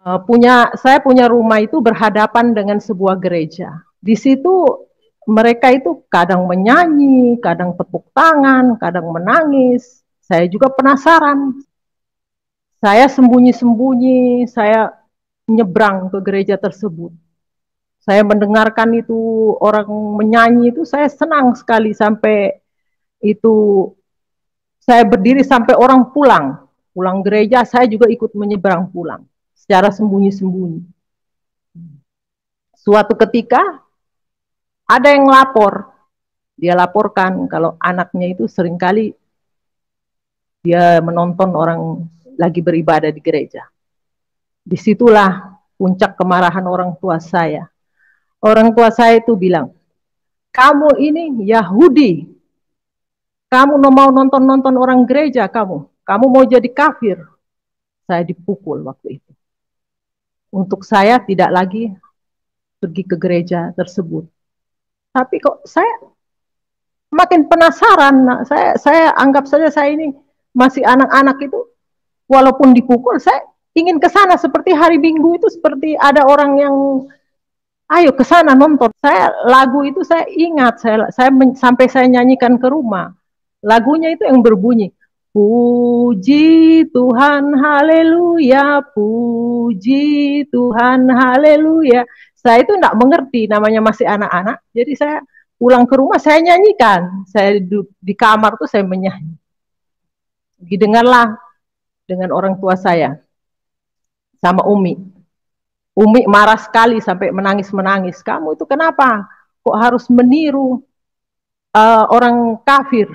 Saya punya rumah itu berhadapan dengan sebuah gereja. Di situ mereka itu kadang menyanyi, kadang tepuk tangan, kadang menangis. Saya juga penasaran. Saya sembunyi-sembunyi, saya nyebrang ke gereja tersebut. Saya mendengarkan itu orang menyanyi itu saya senang sekali sampai itu saya berdiri sampai orang pulang gereja saya juga ikut menyeberang pulang secara sembunyi-sembunyi. Suatu ketika ada yang lapor, dia laporkan kalau anaknya itu seringkali dia menonton orang lagi beribadah di gereja. Disitulah puncak kemarahan orang tua saya. Orang tua saya itu bilang, kamu ini Yahudi, kamu mau nonton-nonton orang gereja, kamu mau jadi kafir. Saya dipukul waktu itu. Untuk saya tidak lagi pergi ke gereja tersebut. Tapi kok saya makin penasaran. Saya anggap saja saya ini masih anak-anak itu, walaupun dipukul, saya ingin ke sana seperti hari Minggu itu seperti ada orang yang ayo ke sana nonton. Saya lagu itu saya ingat, sampai saya nyanyikan ke rumah. Lagunya itu yang berbunyi, puji Tuhan, haleluya, puji Tuhan, haleluya. Saya itu tidak mengerti, namanya masih anak-anak. Jadi saya pulang ke rumah, saya nyanyikan. Saya di kamar tuh saya menyanyi. Didengarlah dengan orang tua saya, sama Umi. Umi marah sekali sampai menangis-menangis. Kamu itu kenapa? Kok harus meniru orang kafir?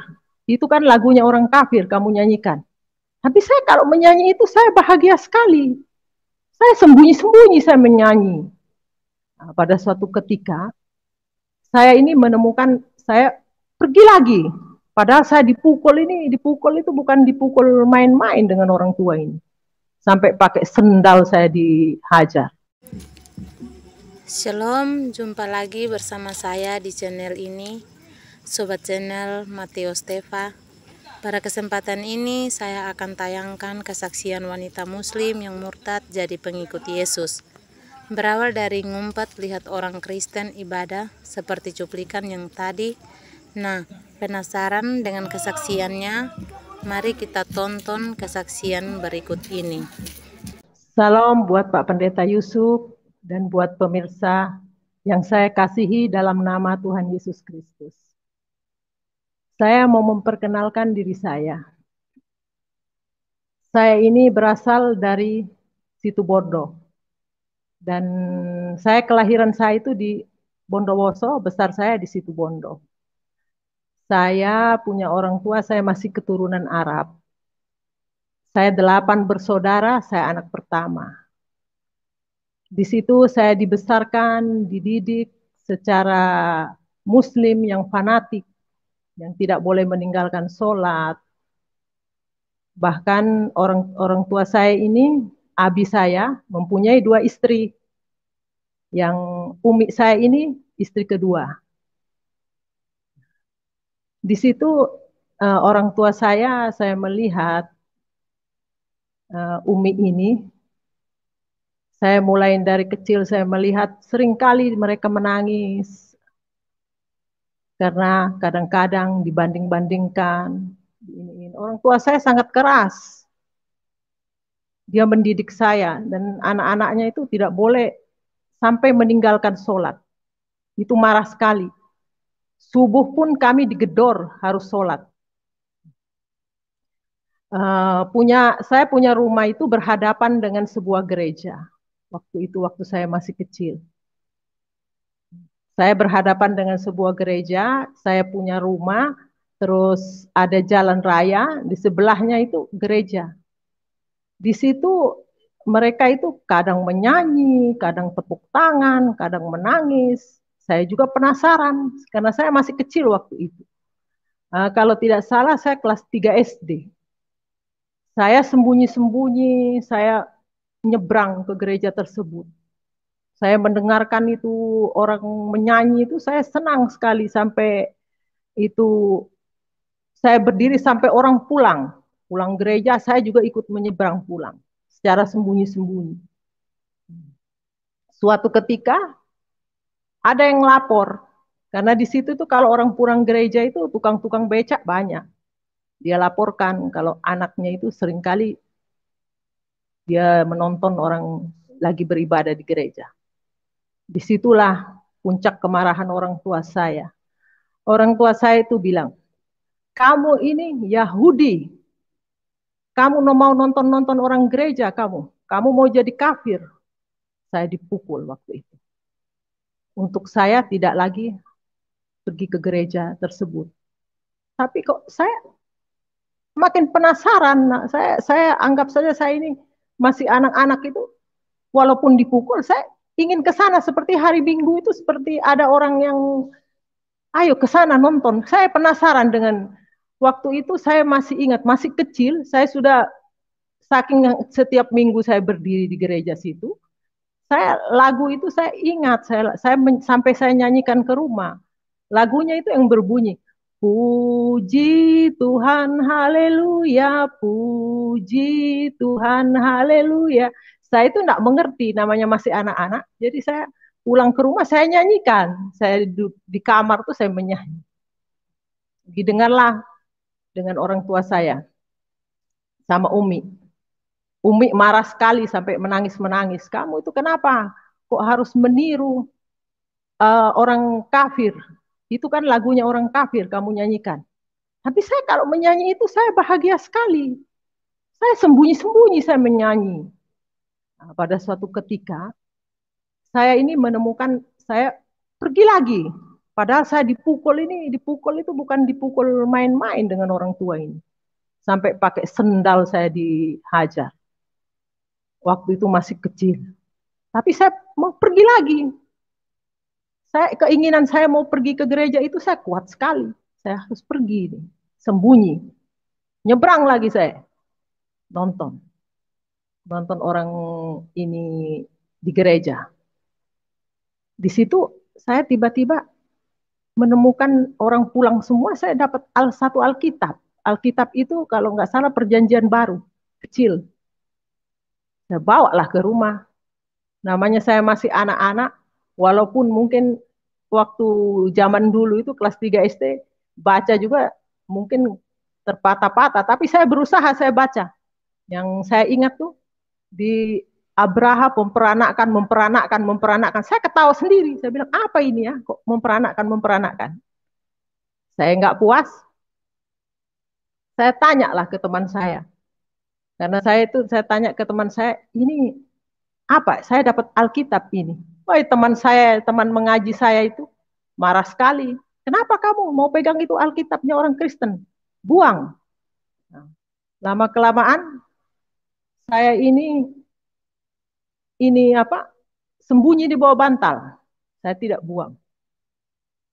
Itu kan lagunya orang kafir kamu nyanyikan. Tapi saya kalau menyanyi itu saya bahagia sekali. Saya sembunyi-sembunyi saya menyanyi. Nah, pada suatu ketika saya ini menemukan saya pergi lagi. Padahal saya dipukul itu bukan dipukul main-main dengan orang tua ini. Sampai pakai sendal saya dihajar. Shalom, jumpa lagi bersama saya di channel ini, Sobat Channel Matteo Steva. Pada kesempatan ini saya akan tayangkan kesaksian wanita muslim yang murtad jadi pengikut Yesus. Berawal dari ngumpet lihat orang Kristen ibadah seperti cuplikan yang tadi. Nah, penasaran dengan kesaksiannya? Mari kita tonton kesaksian berikut ini. Salam buat Pak Pendeta Yusuf dan buat pemirsa yang saya kasihi dalam nama Tuhan Yesus Kristus. Saya mau memperkenalkan diri saya. Saya ini berasal dari Situbondo. Dan kelahiran saya itu di Bondowoso, besar saya di Situbondo. Saya punya orang tua, saya masih keturunan Arab. Saya 8 bersaudara, saya anak pertama. Di situ saya dibesarkan, dididik secara muslim yang fanatik, yang tidak boleh meninggalkan sholat. Bahkan orang tua saya ini, abi saya mempunyai 2 istri. Yang umi saya ini istri kedua. Di situ orang tua saya melihat umi ini. Saya mulai dari kecil saya melihat seringkali mereka menangis karena kadang-kadang dibanding-bandingkan. Orang tua saya sangat keras. Dia mendidik saya dan anak-anaknya itu tidak boleh sampai meninggalkan sholat. Itu marah sekali. Subuh pun kami digedor harus sholat. Saya punya rumah itu berhadapan dengan sebuah gereja. Waktu saya masih kecil. Saya berhadapan dengan sebuah gereja, saya punya rumah, terus ada jalan raya, di sebelahnya itu gereja. Di situ mereka itu kadang menyanyi, kadang tepuk tangan, kadang menangis. Saya juga penasaran, karena saya masih kecil waktu itu. Kalau tidak salah saya kelas 3 SD. Saya sembunyi-sembunyi, saya nyebrang ke gereja tersebut. Saya mendengarkan itu orang menyanyi itu saya senang sekali sampai itu saya berdiri sampai orang pulang gereja saya juga ikut menyeberang pulang secara sembunyi-sembunyi. Suatu ketika ada yang lapor, karena di situ tuh kalau orang pulang gereja itu tukang-tukang becak banyak. Dia laporkan kalau anaknya itu seringkali dia menonton orang lagi beribadah di gereja. Disitulah puncak kemarahan orang tua saya. Orang tua saya itu bilang, kamu ini Yahudi, kamu mau nonton-nonton orang gereja kamu mau jadi kafir. Saya dipukul waktu itu. Untuk saya tidak lagi pergi ke gereja tersebut. Tapi kok saya makin penasaran. Nah, saya anggap saja saya ini masih anak-anak itu, walaupun dipukul, saya ingin ke sana seperti hari Minggu itu seperti ada orang yang ayo ke sana nonton. Saya penasaran dengan waktu itu saya masih ingat, masih kecil, saya sudah saking setiap minggu saya berdiri di gereja situ, saya lagu itu saya ingat, sampai saya nyanyikan ke rumah. Lagunya itu yang berbunyi, puji Tuhan, haleluya, puji Tuhan, haleluya. Saya itu tidak mengerti, namanya masih anak-anak, jadi saya pulang ke rumah saya nyanyikan. Saya di kamar tuh saya menyanyi. Didengarlah dengan orang tua saya sama Umi. Umi marah sekali sampai menangis-menangis. Kamu itu kenapa? Kok harus meniru orang kafir? Itu kan lagunya orang kafir kamu nyanyikan. Tapi saya kalau menyanyi itu saya bahagia sekali. Saya sembunyi-sembunyi saya menyanyi. Nah, pada suatu ketika saya ini menemukan saya pergi lagi. Padahal saya dipukul itu bukan dipukul main-main dengan orang tua ini. Sampai pakai sendal saya dihajar. Waktu itu masih kecil. Tapi saya mau pergi lagi. Keinginan saya mau pergi ke gereja itu saya kuat sekali. Saya harus pergi nih, sembunyi. Nyebrang lagi saya. Nonton orang ini di gereja. Di situ saya tiba-tiba menemukan orang pulang semua, saya dapat satu Alkitab. Alkitab itu kalau nggak salah perjanjian baru, kecil. Saya bawalah ke rumah. Namanya saya masih anak-anak, walaupun mungkin waktu zaman dulu itu kelas 3 SD, baca juga mungkin terpatah-patah, tapi saya berusaha saya baca. Yang saya ingat tuh, di Abraha memperanakkan. Saya ketawa sendiri, saya bilang apa ini ya, kok memperanakkan. Saya nggak puas, saya tanyalah ke teman saya. Karena saya tanya ke teman saya, ini apa? Saya dapat Alkitab ini. Wah, teman mengaji saya itu marah sekali. Kenapa kamu mau pegang itu Alkitabnya orang Kristen? Buang. Nah, lama kelamaan saya ini apa? Sembunyi di bawah bantal. Saya tidak buang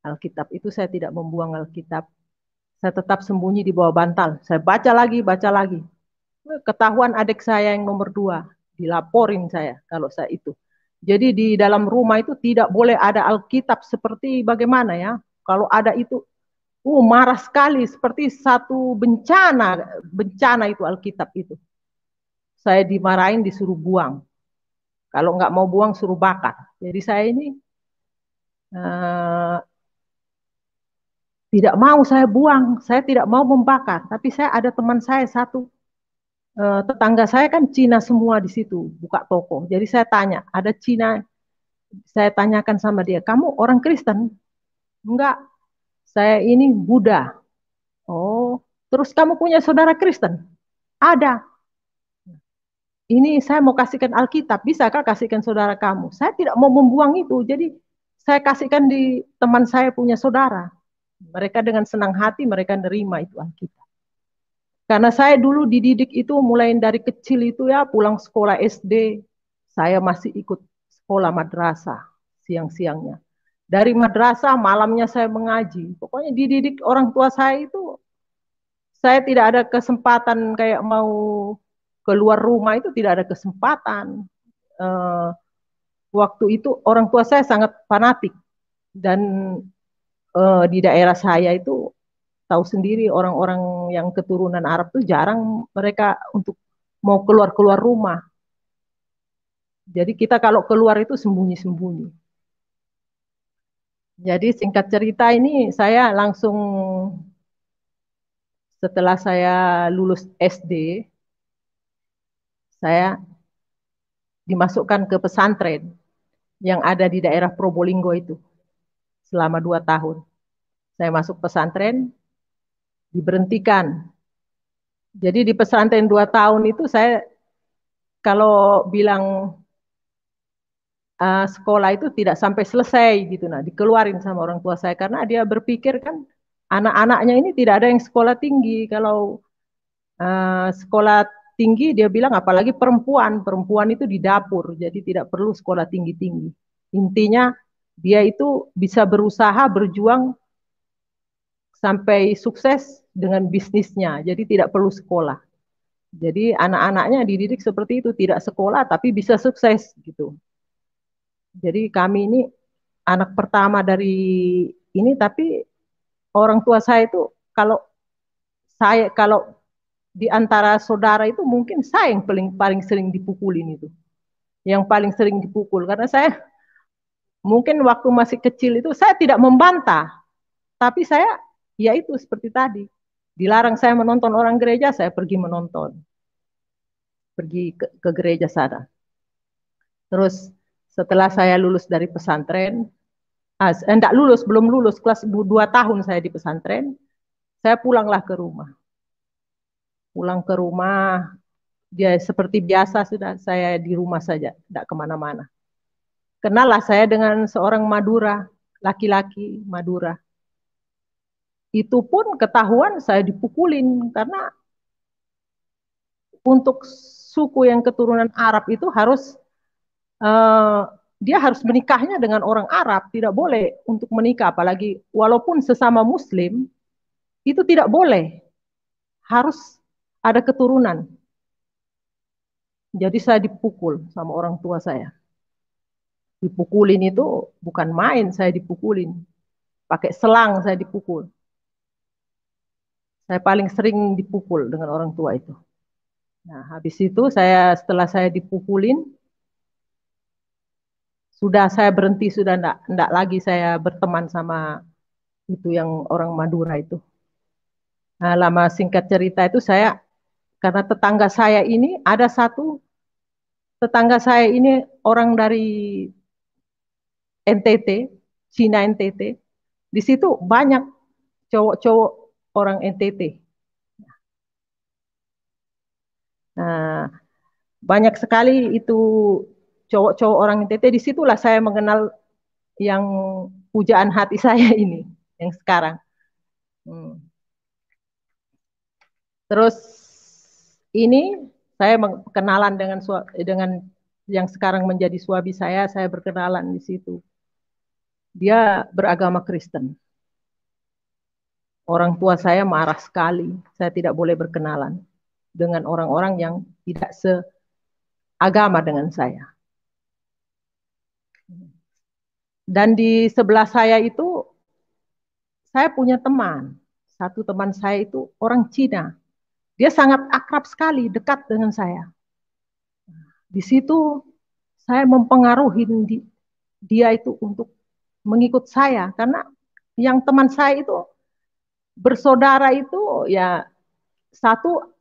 Alkitab itu, saya tidak membuang Alkitab. Saya tetap sembunyi di bawah bantal. Saya baca lagi, baca lagi. Ketahuan adik saya yang nomor 2, dilaporin saya kalau saya itu. Jadi di dalam rumah itu tidak boleh ada Alkitab seperti bagaimana ya. Kalau ada itu, marah sekali seperti satu bencana itu Alkitab itu. Saya dimarahin, disuruh buang. Kalau nggak mau buang, suruh bakar. Jadi saya ini tidak mau saya buang, saya tidak mau membakar. Tapi saya ada teman saya satu, tetangga saya kan Cina semua di situ, buka toko. Jadi saya tanya, ada Cina, saya tanyakan sama dia, kamu orang Kristen? Enggak, saya ini Buddha. Oh, terus kamu punya saudara Kristen? Ada. Ini saya mau kasihkan Alkitab, bisakah kasihkan saudara kamu? Saya tidak mau membuang itu, jadi saya kasihkan di teman saya punya saudara. Mereka dengan senang hati mereka nerima itu Alkitab. Karena saya dulu dididik itu mulai dari kecil itu ya, pulang sekolah SD, saya masih ikut sekolah madrasah siang-siangnya. Dari madrasah malamnya saya mengaji. Pokoknya dididik orang tua saya itu, saya tidak ada kesempatan kayak mau keluar rumah itu tidak ada kesempatan. Waktu itu orang tua saya sangat fanatik dan di daerah saya itu tahu sendiri orang-orang yang keturunan Arab itu jarang mereka untuk mau keluar rumah. Jadi kita kalau keluar itu sembunyi-sembunyi. Jadi singkat cerita ini saya langsung setelah saya lulus SD, saya dimasukkan ke pesantren yang ada di daerah Probolinggo itu selama 2 tahun. Saya masuk pesantren, diberhentikan. Jadi di pesantren 2 tahun itu saya kalau bilang sekolah itu tidak sampai selesai gitu, nah dikeluarin sama orang tua saya karena dia berpikir kan anak-anaknya ini tidak ada yang sekolah tinggi. Kalau sekolah tinggi dia bilang apalagi perempuan, perempuan itu di dapur, jadi tidak perlu sekolah tinggi-tinggi. Intinya dia itu bisa berusaha berjuang sampai sukses dengan bisnisnya, jadi tidak perlu sekolah. Jadi anak-anaknya dididik seperti itu, tidak sekolah tapi bisa sukses gitu. Jadi kami ini anak pertama dari ini, tapi orang tua saya itu kalau di antara saudara itu mungkin saya yang paling paling sering dipukulin itu, yang paling sering dipukul karena saya mungkin waktu masih kecil itu saya tidak membantah, tapi saya ya itu seperti tadi dilarang saya menonton orang gereja, saya pergi menonton, pergi ke gereja sana. Terus setelah saya lulus dari pesantren, enggak lulus, belum lulus, kelas 2 tahun saya di pesantren, saya pulanglah ke rumah. Pulang ke rumah, dia seperti biasa sudah saya di rumah saja, tidak kemana-mana. Kenallah saya dengan seorang Madura, laki-laki Madura. Itu pun ketahuan saya dipukulin karena untuk suku yang keturunan Arab itu harus eh, dia harus menikahnya dengan orang Arab, tidak boleh untuk menikah, apalagi walaupun sesama Muslim itu tidak boleh, harus ada keturunan. Jadi saya dipukul sama orang tua saya. Dipukulin itu bukan main, saya dipukulin. Pakai selang saya dipukul. Saya paling sering dipukul dengan orang tua itu. Nah, habis itu setelah saya dipukulin, sudah saya berhenti, sudah enggak lagi saya berteman sama itu yang orang Madura itu. Nah, lama singkat cerita itu saya, karena tetangga saya ini, ada satu tetangga saya ini orang dari NTT, Cina NTT. Di situ banyak cowok-cowok orang NTT. Nah, banyak sekali itu cowok-cowok orang NTT. Disitulah saya mengenal yang pujaan hati saya ini, yang sekarang. Hmm. Terus ini saya kenalan dengan yang sekarang menjadi suami saya berkenalan di situ. Dia beragama Kristen. Orang tua saya marah sekali, saya tidak boleh berkenalan dengan orang-orang yang tidak seagama dengan saya. Dan di sebelah saya itu, saya punya teman. Satu teman saya itu orang Cina. Dia sangat akrab sekali, dekat dengan saya. Di situ saya mempengaruhi dia itu untuk mengikut saya. Karena yang teman saya itu bersaudara itu ya satu,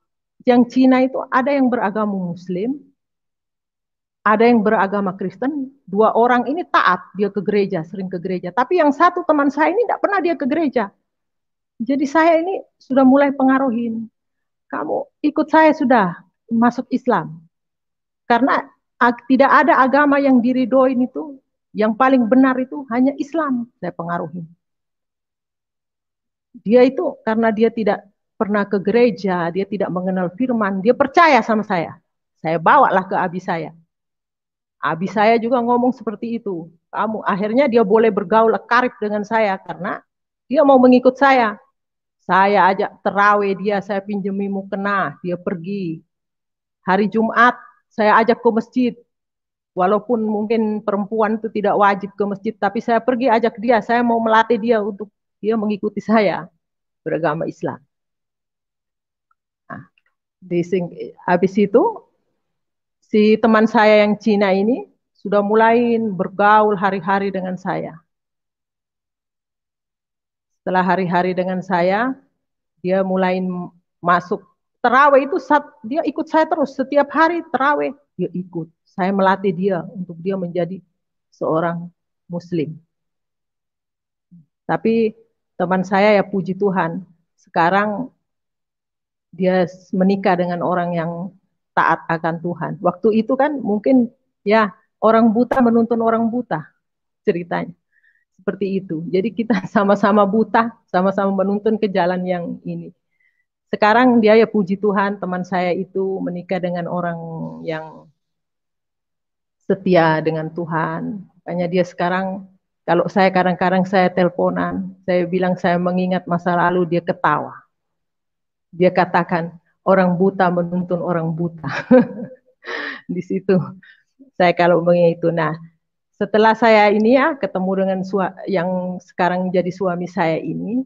yang Cina itu ada yang beragama Muslim, ada yang beragama Kristen. Dua orang ini taat, dia ke gereja, sering ke gereja. Tapi yang satu teman saya ini tidak pernah dia ke gereja. Jadi saya ini sudah mulai pengaruhin. Kamu ikut saya sudah masuk Islam. Karena tidak ada agama yang diridoin itu, yang paling benar itu hanya Islam, saya pengaruhin. Dia itu karena dia tidak pernah ke gereja, dia tidak mengenal firman, dia percaya sama saya. Saya bawalah ke abi saya. Abi saya juga ngomong seperti itu. Akhirnya dia boleh bergaul karib dengan saya karena dia mau mengikut saya. Saya ajak terawih dia, saya pinjemi mukena, dia pergi. Hari Jumat saya ajak ke masjid. Walaupun mungkin perempuan itu tidak wajib ke masjid, tapi saya pergi ajak dia, saya mau melatih dia untuk dia mengikuti saya beragama Islam. Nah, habis itu si teman saya yang Cina ini sudah mulai bergaul hari-hari dengan saya. Setelah hari-hari dengan saya, dia mulai masuk terawih itu, dia ikut saya terus setiap hari terawih dia ikut. Saya melatih dia untuk dia menjadi seorang Muslim. Tapi teman saya ya puji Tuhan, sekarang dia menikah dengan orang yang taat akan Tuhan. Waktu itu kan mungkin ya orang buta menuntun orang buta ceritanya. Seperti itu. Jadi kita sama-sama buta, sama-sama menuntun ke jalan yang ini. Sekarang dia ya puji Tuhan, teman saya itu menikah dengan orang yang setia dengan Tuhan. Makanya dia sekarang, kalau saya kadang-kadang saya teleponan, saya bilang saya mengingat masa lalu, dia ketawa. Dia katakan, orang buta menuntun orang buta. Di situ saya kalau mengingat itu. Nah, setelah saya ini ya ketemu dengan yang sekarang jadi suami saya ini,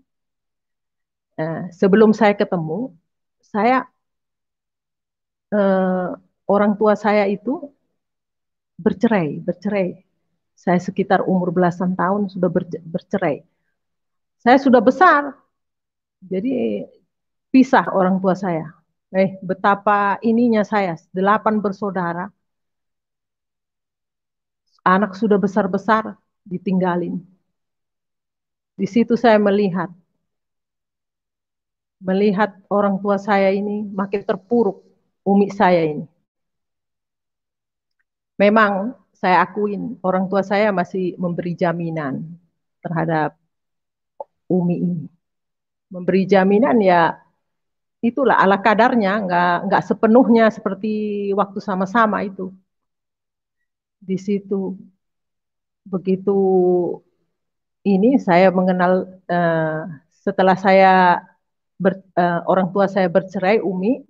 sebelum saya ketemu, saya orang tua saya itu bercerai. Saya sekitar umur belasan tahun sudah bercerai. Saya sudah besar, jadi pisah orang tua saya. Betapa ininya saya, 8 bersaudara, anak sudah besar-besar, ditinggalin. Di situ saya melihat orang tua saya ini makin terpuruk, umi saya ini. Memang saya akuin orang tua saya masih memberi jaminan terhadap umi ini. Memberi jaminan ya itulah ala kadarnya, nggak sepenuhnya seperti waktu sama-sama itu. Di situ begitu ini saya mengenal setelah orang tua saya bercerai umi.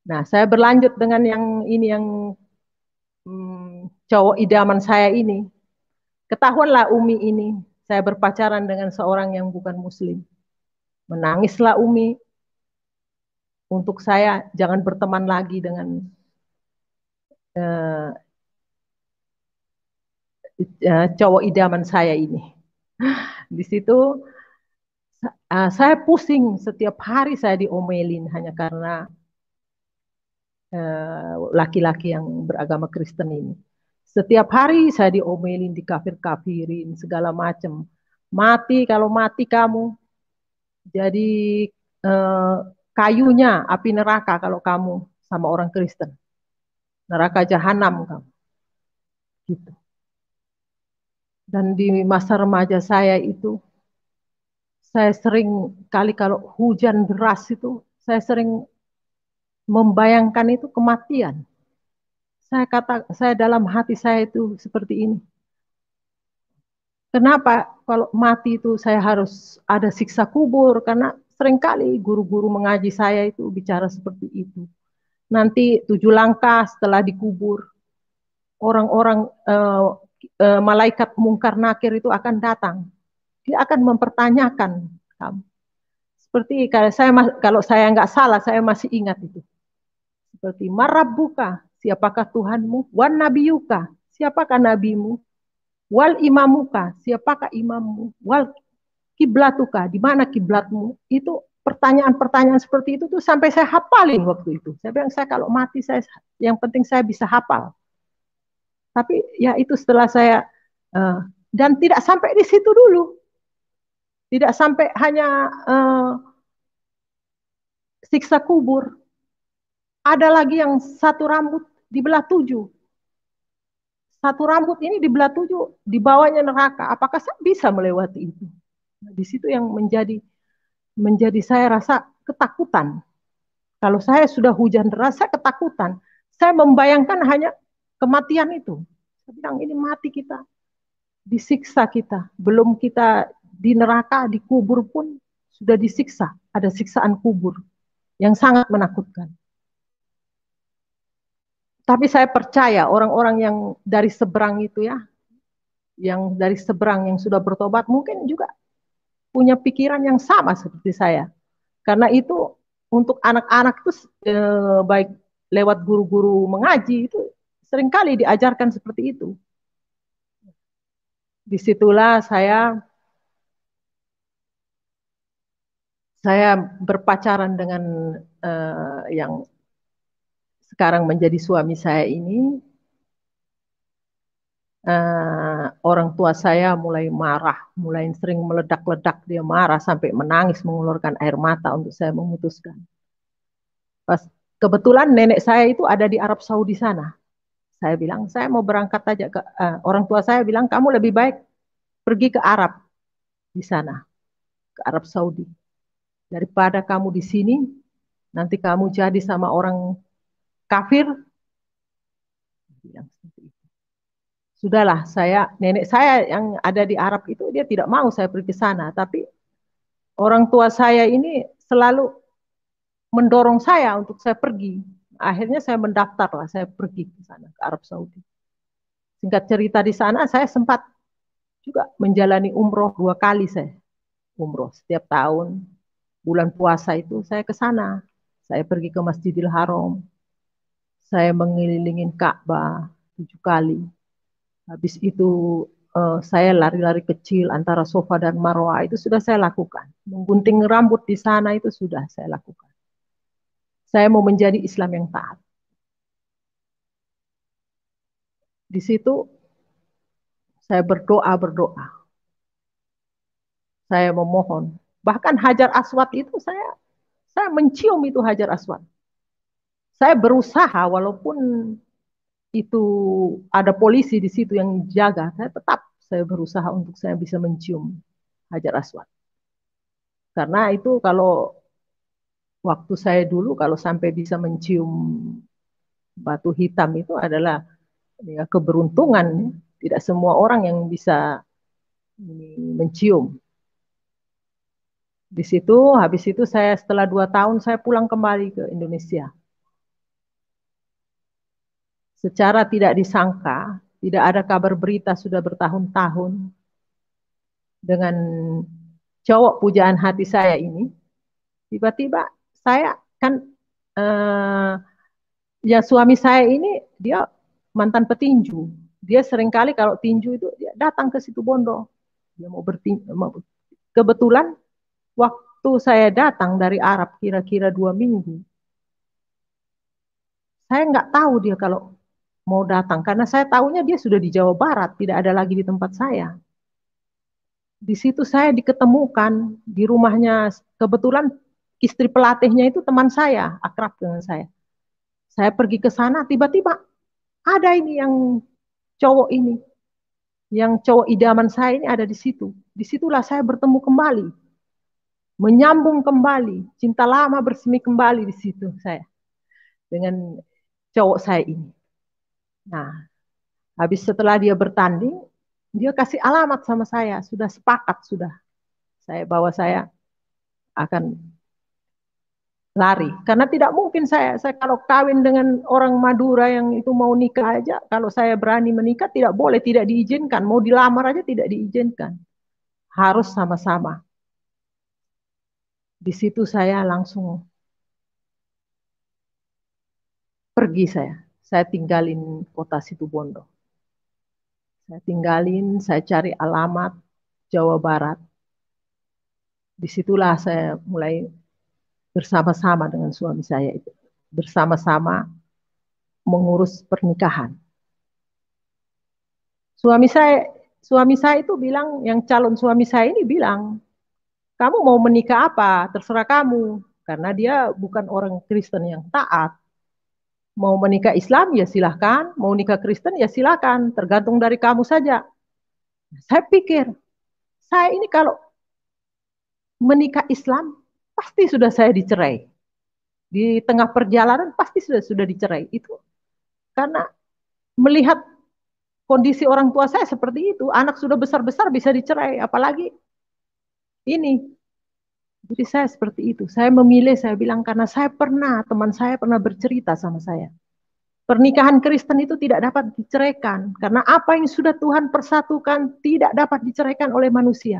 Nah, saya berlanjut dengan yang ini yang cowok idaman saya ini. Ketahuanlah umi ini, saya berpacaran dengan seorang yang bukan Muslim. Menangislah umi untuk saya jangan berteman lagi dengan cowok idaman saya ini. Di situ saya pusing, setiap hari saya diomelin hanya karena laki-laki yang beragama Kristen ini. Setiap hari saya diomelin, dikafir-kafirin, segala macam. Mati, kalau mati kamu jadi kayunya api neraka kalau kamu sama orang Kristen. Neraka jahanam kamu. Gitu. Dan di masa remaja saya itu, saya sering kali kalau hujan deras itu, saya sering membayangkan itu kematian. Saya dalam hati saya itu seperti ini. Kenapa kalau mati itu saya harus ada siksa kubur? Karena seringkali guru-guru mengaji saya itu bicara seperti itu. Nanti 7 langkah setelah dikubur, orang-orang malaikat mungkar nakir itu akan datang. Dia akan mempertanyakan kamu. Seperti kalau saya nggak salah, saya masih ingat itu. Seperti marabbuka, siapakah Tuhanmu? Wan nabiyuka, siapakah nabimu? Wal imamuka, siapakah imammu? Wal kiblatuka, di mana kiblatmu? Itu pertanyaan-pertanyaan seperti itu tuh sampai saya hafalin waktu itu. Saya bilang saya kalau mati yang penting saya bisa hafal. Tapi ya itu setelah saya dan tidak sampai di situ dulu. Tidak sampai hanya siksa kubur. Ada lagi yang satu rambut dibelah 7. Satu rambut ini dibelah 7, dibawanya neraka. Apakah saya bisa melewati itu? Nah, di situ yang menjadi saya rasa ketakutan. Kalau saya sudah hujan deras, saya ketakutan. Saya membayangkan hanya kematian itu. Saya bilang ini mati kita, disiksa kita. Belum kita di neraka, dikubur pun sudah disiksa. Ada siksaan kubur yang sangat menakutkan. Tapi saya percaya orang-orang yang dari seberang itu ya, yang dari seberang yang sudah bertobat mungkin juga punya pikiran yang sama seperti saya. Karena itu untuk anak-anak itu baik lewat guru-guru mengaji itu seringkali diajarkan seperti itu. Disitulah saya berpacaran dengan yang sekarang menjadi suami saya ini. Orang tua saya mulai marah, mulai sering meledak-ledak, dia marah sampai menangis mengeluarkan air mata untuk saya memutuskan. Pas kebetulan nenek saya itu ada di Arab Saudi sana. Saya bilang, saya mau berangkat aja ke orang tua saya bilang, kamu lebih baik pergi ke Arab di sana, ke Arab Saudi. Daripada kamu di sini, nanti kamu jadi sama orang kafir. Bilang seperti itu. Sudahlah, nenek saya yang ada di Arab itu dia tidak mau saya pergi ke sana, tapi orang tua saya ini selalu mendorong saya untuk saya pergi. Akhirnya saya mendaftar lah, saya pergi ke sana, ke Arab Saudi. Singkat cerita di sana saya sempat juga menjalani umroh 2 kali saya. Umroh setiap tahun, bulan puasa itu saya ke sana. Saya pergi ke Masjidil Haram. Saya mengelilingi Ka'bah 7 kali. Habis itu saya lari-lari kecil antara Safa dan Marwah itu sudah saya lakukan. Menggunting rambut di sana itu sudah saya lakukan. Saya mau menjadi Islam yang taat. Di situ saya berdoa. Saya memohon. Bahkan Hajar Aswad itu saya mencium itu Hajar Aswad. Saya berusaha walaupun itu ada polisi di situ yang jaga, saya berusaha untuk saya bisa mencium Hajar Aswad. Karena itu kalau waktu saya dulu kalau sampai bisa mencium batu hitam itu adalah ya, keberuntungan. Tidak semua orang yang bisa mencium. Di situ, habis itu saya setelah 2 tahun saya pulang kembali ke Indonesia. Secara tidak disangka, tidak ada kabar berita sudah bertahun-tahun dengan cowok pujaan hati saya ini. Tiba-tiba saya kan ya suami saya ini dia mantan petinju. Dia seringkali kalau tinju itu dia datang ke situ Bondo. Dia mau bertinju. Kebetulan waktu saya datang dari Arab kira-kira 2 minggu, saya nggak tahu dia kalau mau datang karena saya tahunya dia sudah di Jawa Barat, tidak ada lagi di tempat saya. Di situ saya diketemukan di rumahnya, kebetulan istri pelatihnya itu teman saya, akrab dengan saya. Saya pergi ke sana, tiba-tiba ada ini yang cowok ini, yang cowok idaman saya ini ada di situ. Disitulah saya bertemu kembali, menyambung kembali, cinta lama bersemi kembali di situ saya dengan cowok saya ini. Nah, habis setelah dia bertanding, dia kasih alamat sama saya, sudah sepakat sudah. Saya akan lari. Karena tidak mungkin saya kalau kawin dengan orang Madura yang itu mau nikah aja, kalau saya berani menikah tidak boleh, tidak diizinkan. Mau dilamar aja tidak diizinkan. Harus sama-sama. Di situ saya langsung pergi saya. Saya tinggalin kota Situbondo. Saya tinggalin, saya cari alamat Jawa Barat. Disitulah saya mulai bersama-sama dengan suami saya itu. Bersama-sama mengurus pernikahan. Suami saya itu bilang, yang calon suami saya ini bilang, kamu mau menikah apa? Terserah kamu. Karena dia bukan orang Kristen yang taat. Mau menikah Islam ya silahkan, mau nikah Kristen ya silahkan, tergantung dari kamu saja. Saya pikir, saya ini kalau menikah Islam, pasti sudah saya dicerai. Di tengah perjalanan pasti sudah dicerai. Itu karena melihat kondisi orang tua saya seperti itu, anak sudah besar-besar bisa dicerai, apalagi ini. Jadi saya seperti itu. Saya memilih, saya bilang karena teman saya pernah bercerita sama saya. Pernikahan Kristen itu tidak dapat diceraikan karena apa yang sudah Tuhan persatukan tidak dapat diceraikan oleh manusia.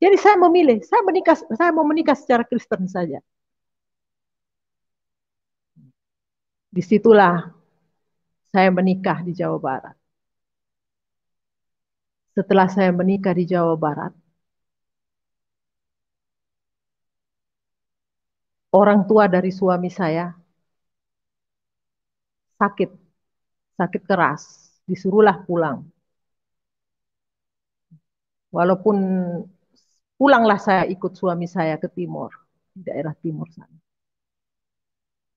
Jadi saya memilih, saya mau menikah secara Kristen saja. Disitulah saya menikah di Jawa Barat. Setelah saya menikah di Jawa Barat, orang tua dari suami saya sakit, sakit keras, disuruhlah pulang. Walaupun pulanglah saya ikut suami saya ke timur, di daerah timur sana.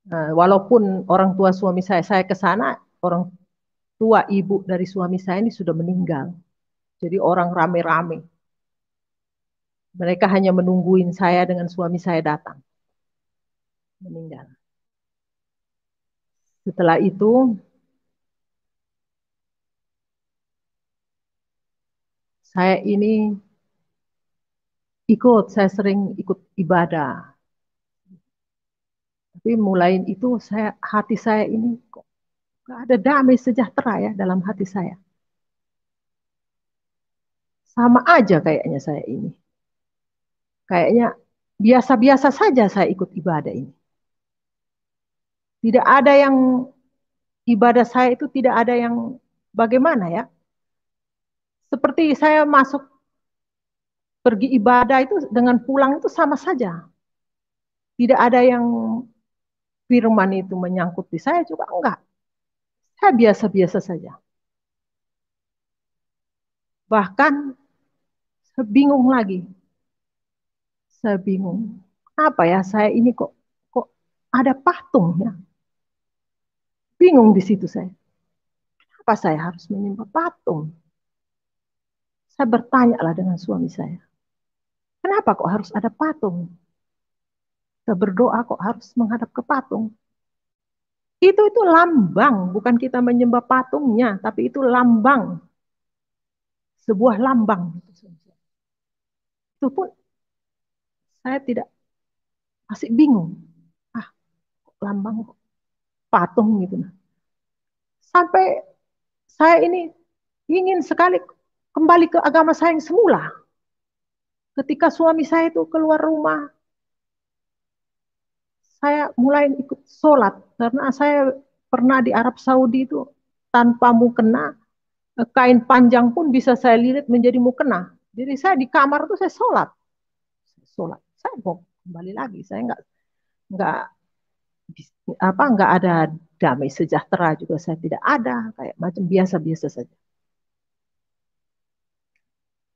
Nah, walaupun orang tua suami saya ke sana, orang tua ibu dari suami saya ini sudah meninggal. Jadi orang rame-rame. Mereka hanya menungguin saya dengan suami saya datang. Meninggal. Setelah itu, saya ini saya sering ikut ibadah. Tapi mulai itu hati saya ini kok gak ada damai sejahtera ya dalam hati saya. Sama aja kayaknya saya ini. Kayaknya biasa-biasa saja saya ikut ibadah ini. Tidak ada yang ibadah saya itu tidak ada yang bagaimana ya. Seperti saya masuk pergi ibadah itu dengan pulang itu sama saja. Tidak ada yang firman itu menyangkut di saya juga enggak. Saya biasa-biasa saja. Bahkan saya bingung lagi. Saya bingung. Apa ya saya ini kok ada patung ya. Bingung di situ saya. Kenapa saya harus menyembah patung? Saya bertanya lah dengan suami saya. Kenapa kok harus ada patung? Kita berdoa kok harus menghadap ke patung? Itu lambang, bukan kita menyembah patungnya, tapi itu lambang. Sebuah lambang. Itu pun saya tidak masih bingung. Ah, lambang kok patung gitu. Sampai saya ini ingin sekali kembali ke agama saya yang semula. Ketika suami saya itu keluar rumah, saya mulai ikut sholat. Karena saya pernah di Arab Saudi itu tanpa mukena, kain panjang pun bisa saya lilit menjadi mukena. Jadi saya di kamar itu saya sholat. Sholat. Saya mau kembali lagi. Saya nggak nggak ada damai sejahtera juga saya tidak ada. Kayak macam biasa-biasa saja.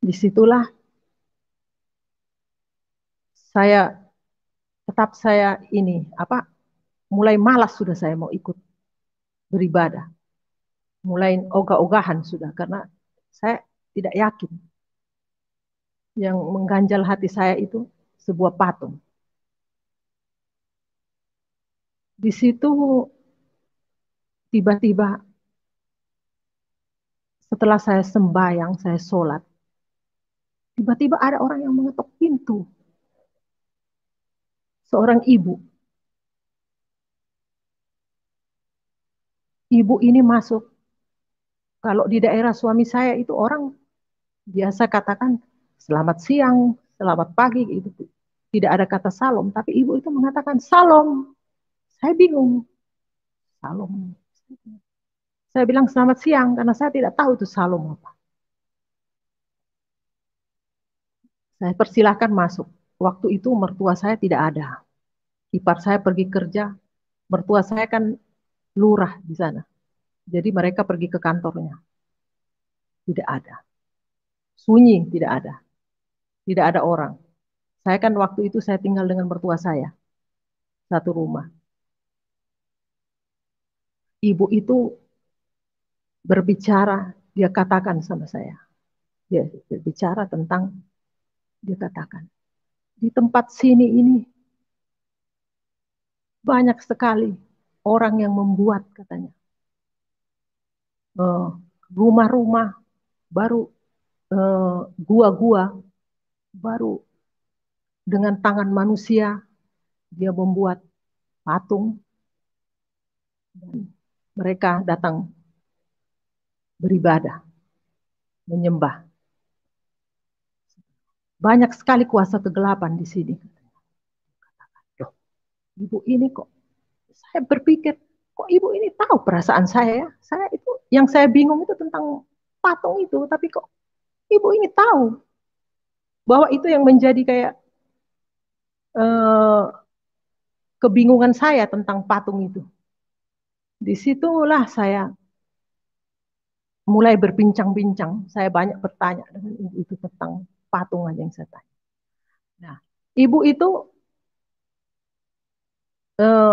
Disitulah saya saya ini mulai malas sudah saya mau ikut beribadah, mulai ogah-ogahan sudah karena saya tidak yakin yang mengganjal hati saya itu sebuah patung. Di situ tiba-tiba setelah saya sembahyang, saya sholat, tiba-tiba ada orang yang mengetuk pintu. Seorang ibu. Ibu ini masuk. Kalau di daerah suami saya itu orang biasa katakan selamat siang, selamat pagi, itu tidak ada kata salam, tapi ibu itu mengatakan salam. Saya bingung, salam. Saya bilang selamat siang karena saya tidak tahu itu salam apa. Saya persilahkan masuk. Waktu itu mertua saya tidak ada. Ipar saya pergi kerja, mertua saya kan lurah di sana. Jadi mereka pergi ke kantornya. Tidak ada. Sunyi, tidak ada. Tidak ada orang. Saya kan waktu itu saya tinggal dengan mertua saya. Satu rumah. Ibu itu berbicara, dia katakan sama saya. Dia berbicara tentang, dia katakan, di tempat sini ini banyak sekali orang yang membuat, katanya, rumah-rumah baru, gua-gua baru dengan tangan manusia, dia membuat patung, dan mereka datang beribadah, menyembah. Banyak sekali kuasa kegelapan di sini. Loh, ibu ini kok, saya berpikir, kok ibu ini tahu perasaan saya ya? Saya itu, yang saya bingung itu tentang patung itu, tapi kok ibu ini tahu bahwa itu yang menjadi kayak eh, kebingungan saya tentang patung itu. Disitulah saya mulai berbincang-bincang. Saya banyak bertanya dengan ibu itu tentang patungan yang saya tanya. Nah, ibu itu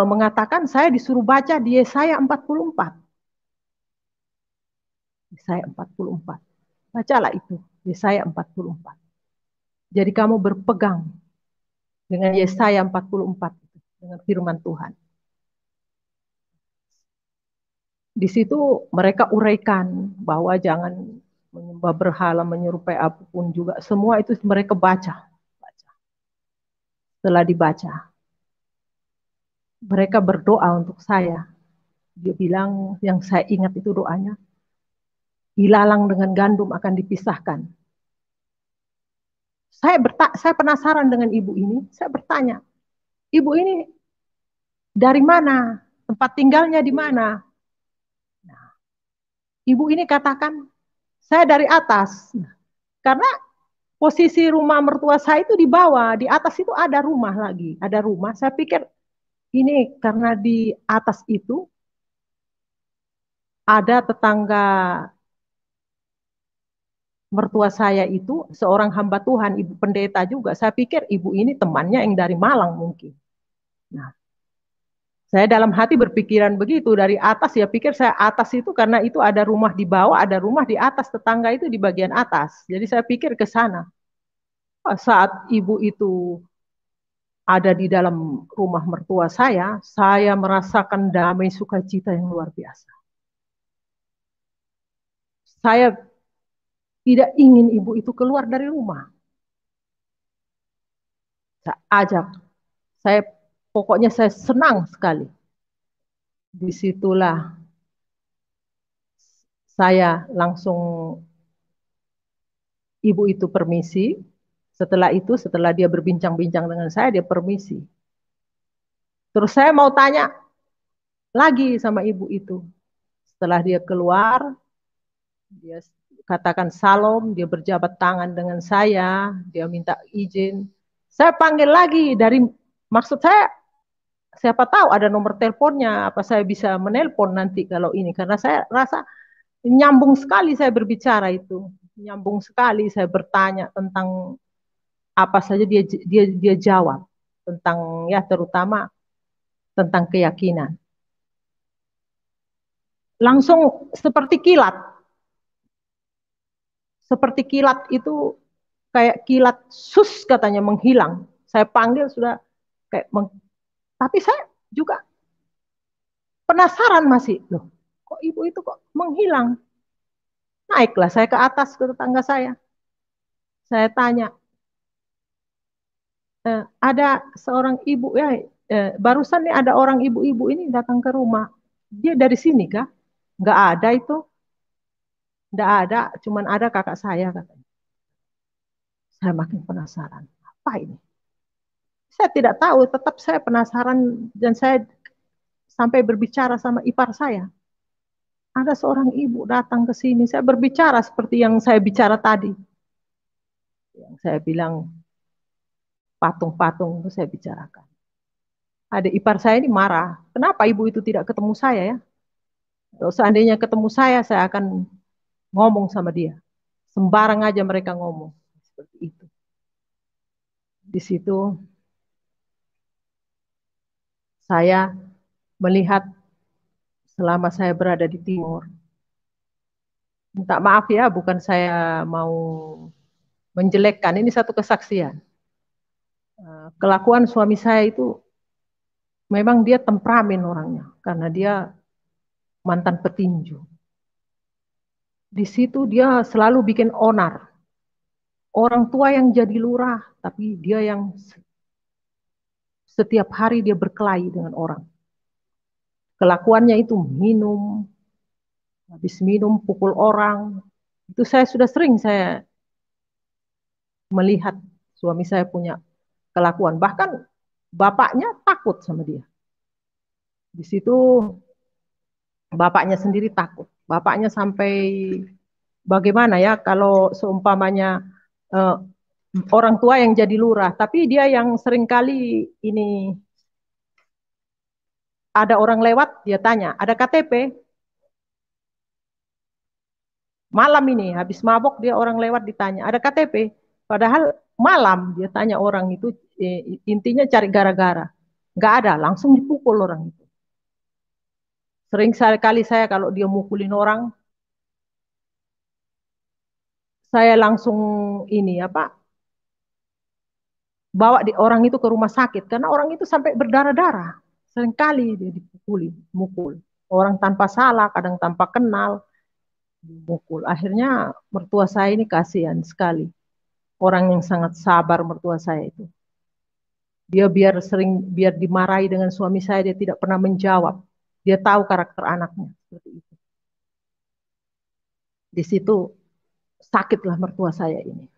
mengatakan saya disuruh baca di Yesaya 44. Yesaya 44. Bacalah itu, Yesaya 44. Jadi kamu berpegang dengan Yesaya 44, dengan firman Tuhan. Di situ mereka uraikan bahwa jangan menyembah berhala, menyerupai apapun juga. Semua itu mereka baca. Setelah dibaca, mereka berdoa untuk saya. Dia bilang, yang saya ingat itu doanya, ilalang dengan gandum akan dipisahkan. Saya penasaran dengan ibu ini. Saya bertanya, ibu ini dari mana? Tempat tinggalnya di mana? Nah, ibu ini katakan, saya dari atas. Nah, karena posisi rumah mertua saya itu di bawah, di atas itu ada rumah lagi, ada rumah. Saya pikir ini karena di atas itu ada tetangga mertua saya itu seorang hamba Tuhan, ibu pendeta juga. Saya pikir ibu ini temannya yang dari Malang mungkin. Nah, saya dalam hati berpikiran begitu, dari atas ya pikir saya atas itu karena itu ada rumah di bawah, ada rumah di atas, tetangga itu di bagian atas. Jadi saya pikir ke sana. Saat ibu itu ada di dalam rumah mertua saya merasakan damai sukacita yang luar biasa. Saya tidak ingin ibu itu keluar dari rumah. Saya ajak, saya pokoknya saya senang sekali. Disitulah saya langsung, ibu itu permisi. Setelah itu, setelah dia berbincang-bincang dengan saya, dia permisi. Terus saya mau tanya lagi sama ibu itu. Setelah dia keluar, dia katakan salam, dia berjabat tangan dengan saya, dia minta izin. Saya panggil lagi dari, maksud saya siapa tahu ada nomor teleponnya, apa saya bisa menelpon nanti kalau ini, karena saya rasa nyambung sekali saya berbicara itu, nyambung sekali saya bertanya tentang apa saja dia jawab tentang, ya terutama tentang keyakinan. Langsung seperti kilat itu, kayak kilat sus katanya menghilang. Saya panggil sudah kayak tapi saya juga penasaran masih, loh kok ibu itu kok menghilang. Naiklah saya ke atas ke tetangga saya. Saya tanya, ada seorang ibu ya, barusan nih ada orang ibu-ibu ini datang ke rumah. Dia dari sini kah? Nggak ada itu, nggak ada, cuman ada kakak saya katanya. Saya makin penasaran, apa ini? Saya tidak tahu, tetap saya penasaran dan saya sampai berbicara sama ipar saya. Ada seorang ibu datang ke sini, saya berbicara seperti yang saya bicara tadi. Yang saya bilang patung-patung itu saya bicarakan. Ada ipar saya ini marah, kenapa ibu itu tidak ketemu saya ya? Kalau seandainya ketemu saya akan ngomong sama dia. Sembarang aja mereka ngomong. Seperti itu. Di situ saya melihat selama saya berada di timur. Minta maaf ya, bukan saya mau menjelekkan. Ini satu kesaksian. Kelakuan suami saya itu memang dia temperamen orangnya. Karena dia mantan petinju. Di situ dia selalu bikin onar. Orang tua yang jadi lurah, tapi dia yang setiap hari dia berkelahi dengan orang. Kelakuannya itu minum, habis minum pukul orang. Itu saya sudah sering saya melihat suami saya punya kelakuan. Bahkan bapaknya takut sama dia. Di situ Bapaknya sendiri takut. Bapaknya sampai bagaimana ya kalau seumpamanya eh, orang tua yang jadi lurah, tapi dia yang seringkali ini ada orang lewat, dia tanya, ada KTP? Malam ini, habis mabok dia orang lewat ditanya, ada KTP? Padahal malam dia tanya orang itu, intinya cari gara-gara. Nggak ada, langsung dipukul orang itu. Sering sekali saya kalau dia mukulin orang, saya langsung ini apa, bawa orang itu ke rumah sakit karena orang itu sampai berdarah-darah. Seringkali dia dipukuli, mukul. Orang tanpa salah, kadang tanpa kenal, mukul. Akhirnya mertua saya ini kasihan sekali. Orang yang sangat sabar mertua saya itu. Dia biar dimarahi dengan suami saya, dia tidak pernah menjawab. Dia tahu karakter anaknya seperti itu. Di situ sakitlah mertua saya ini.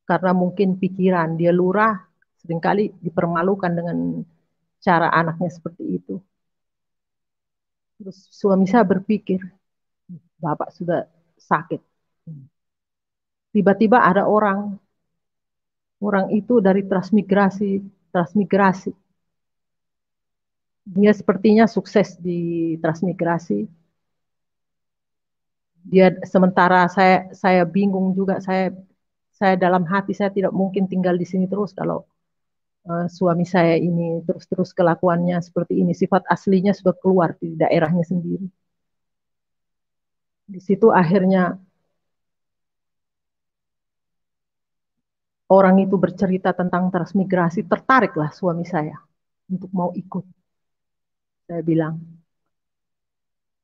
Karena mungkin pikiran dia lurah, seringkali dipermalukan dengan cara anaknya seperti itu. Terus suami saya berpikir, bapak sudah sakit. Tiba-tiba ada orang itu dari transmigrasi. Dia sepertinya sukses di transmigrasi. Dia sementara saya bingung juga, saya dalam hati saya tidak mungkin tinggal di sini terus kalau suami saya ini terus-terus kelakuannya seperti ini, sifat aslinya sudah keluar di daerahnya sendiri. Di situ akhirnya orang itu bercerita tentang transmigrasi, tertariklah suami saya untuk mau ikut. Saya bilang,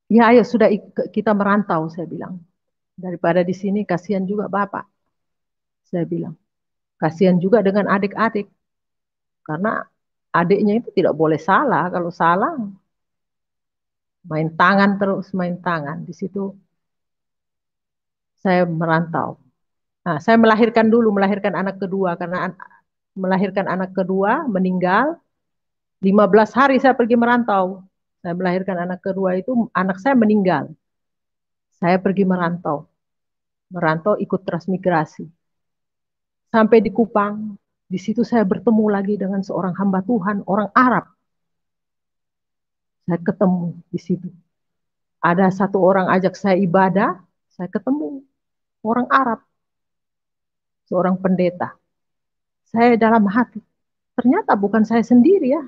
ya ayo sudah kita merantau, saya bilang. Daripada di sini kasihan juga Bapak, saya bilang. Kasihan juga dengan adik-adik, karena adiknya itu tidak boleh salah. Kalau salah, main tangan terus, main tangan. Di situ saya merantau. Nah, saya melahirkan anak kedua, karena melahirkan anak kedua, meninggal, 15 hari saya pergi merantau. Saya melahirkan anak kedua itu, anak saya meninggal. Saya pergi merantau ikut transmigrasi. Sampai di Kupang, di situ saya bertemu lagi dengan seorang hamba Tuhan, orang Arab. Saya ketemu di situ. Ada satu orang ajak saya ibadah, saya ketemu orang Arab, seorang pendeta. Saya dalam hati, ternyata bukan saya sendiri ya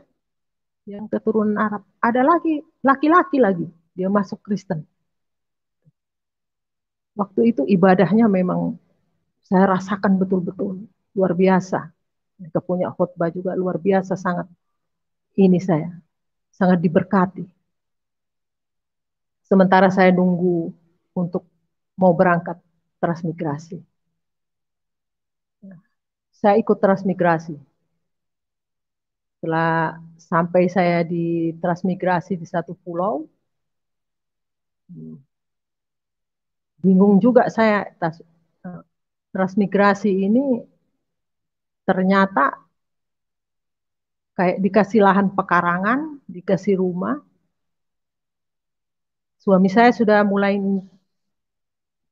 yang keturunan Arab. Ada lagi, laki-laki lagi, dia masuk Kristen. Waktu itu ibadahnya memang saya rasakan betul-betul luar biasa. Mereka punya khotbah juga luar biasa, sangat ini saya, sangat diberkati. Sementara saya nunggu untuk mau berangkat transmigrasi. Saya ikut transmigrasi. Setelah sampai saya di transmigrasi di satu pulau, bingung juga saya. Transmigrasi ini ternyata kayak dikasih lahan pekarangan, dikasih rumah. Suami saya sudah mulai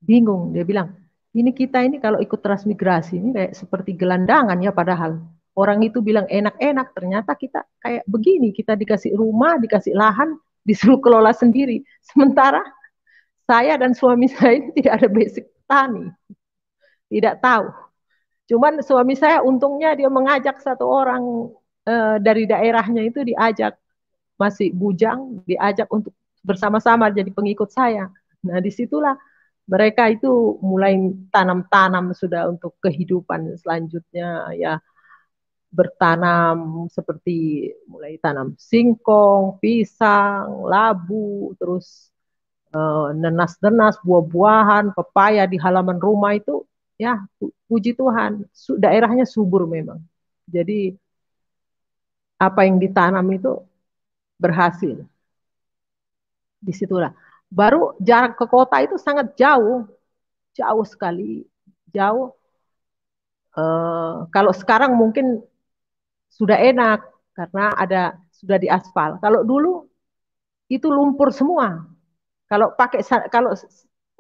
bingung. Dia bilang, ini kita ini kalau ikut transmigrasi ini kayak seperti gelandangan ya, padahal orang itu bilang enak-enak, ternyata kita kayak begini, kita dikasih rumah, dikasih lahan, disuruh kelola sendiri. Sementara saya dan suami saya ini tidak ada basic tani, tidak tahu. Cuman suami saya untungnya dia mengajak satu orang dari daerahnya itu, diajak, masih bujang, diajak untuk bersama-sama jadi pengikut saya. Nah, disitulah mereka itu mulai tanam-tanam sudah untuk kehidupan selanjutnya ya, bertanam seperti mulai tanam singkong, pisang, labu, terus nenas-nenas, buah-buahan, pepaya di halaman rumah itu ya, puji Tuhan, daerahnya subur memang. Jadi apa yang ditanam itu berhasil. Disitulah. Baru jarak ke kota itu sangat jauh, jauh sekali, jauh. Kalau sekarang mungkin sudah enak karena sudah diaspal. Kalau dulu itu lumpur semua. Kalau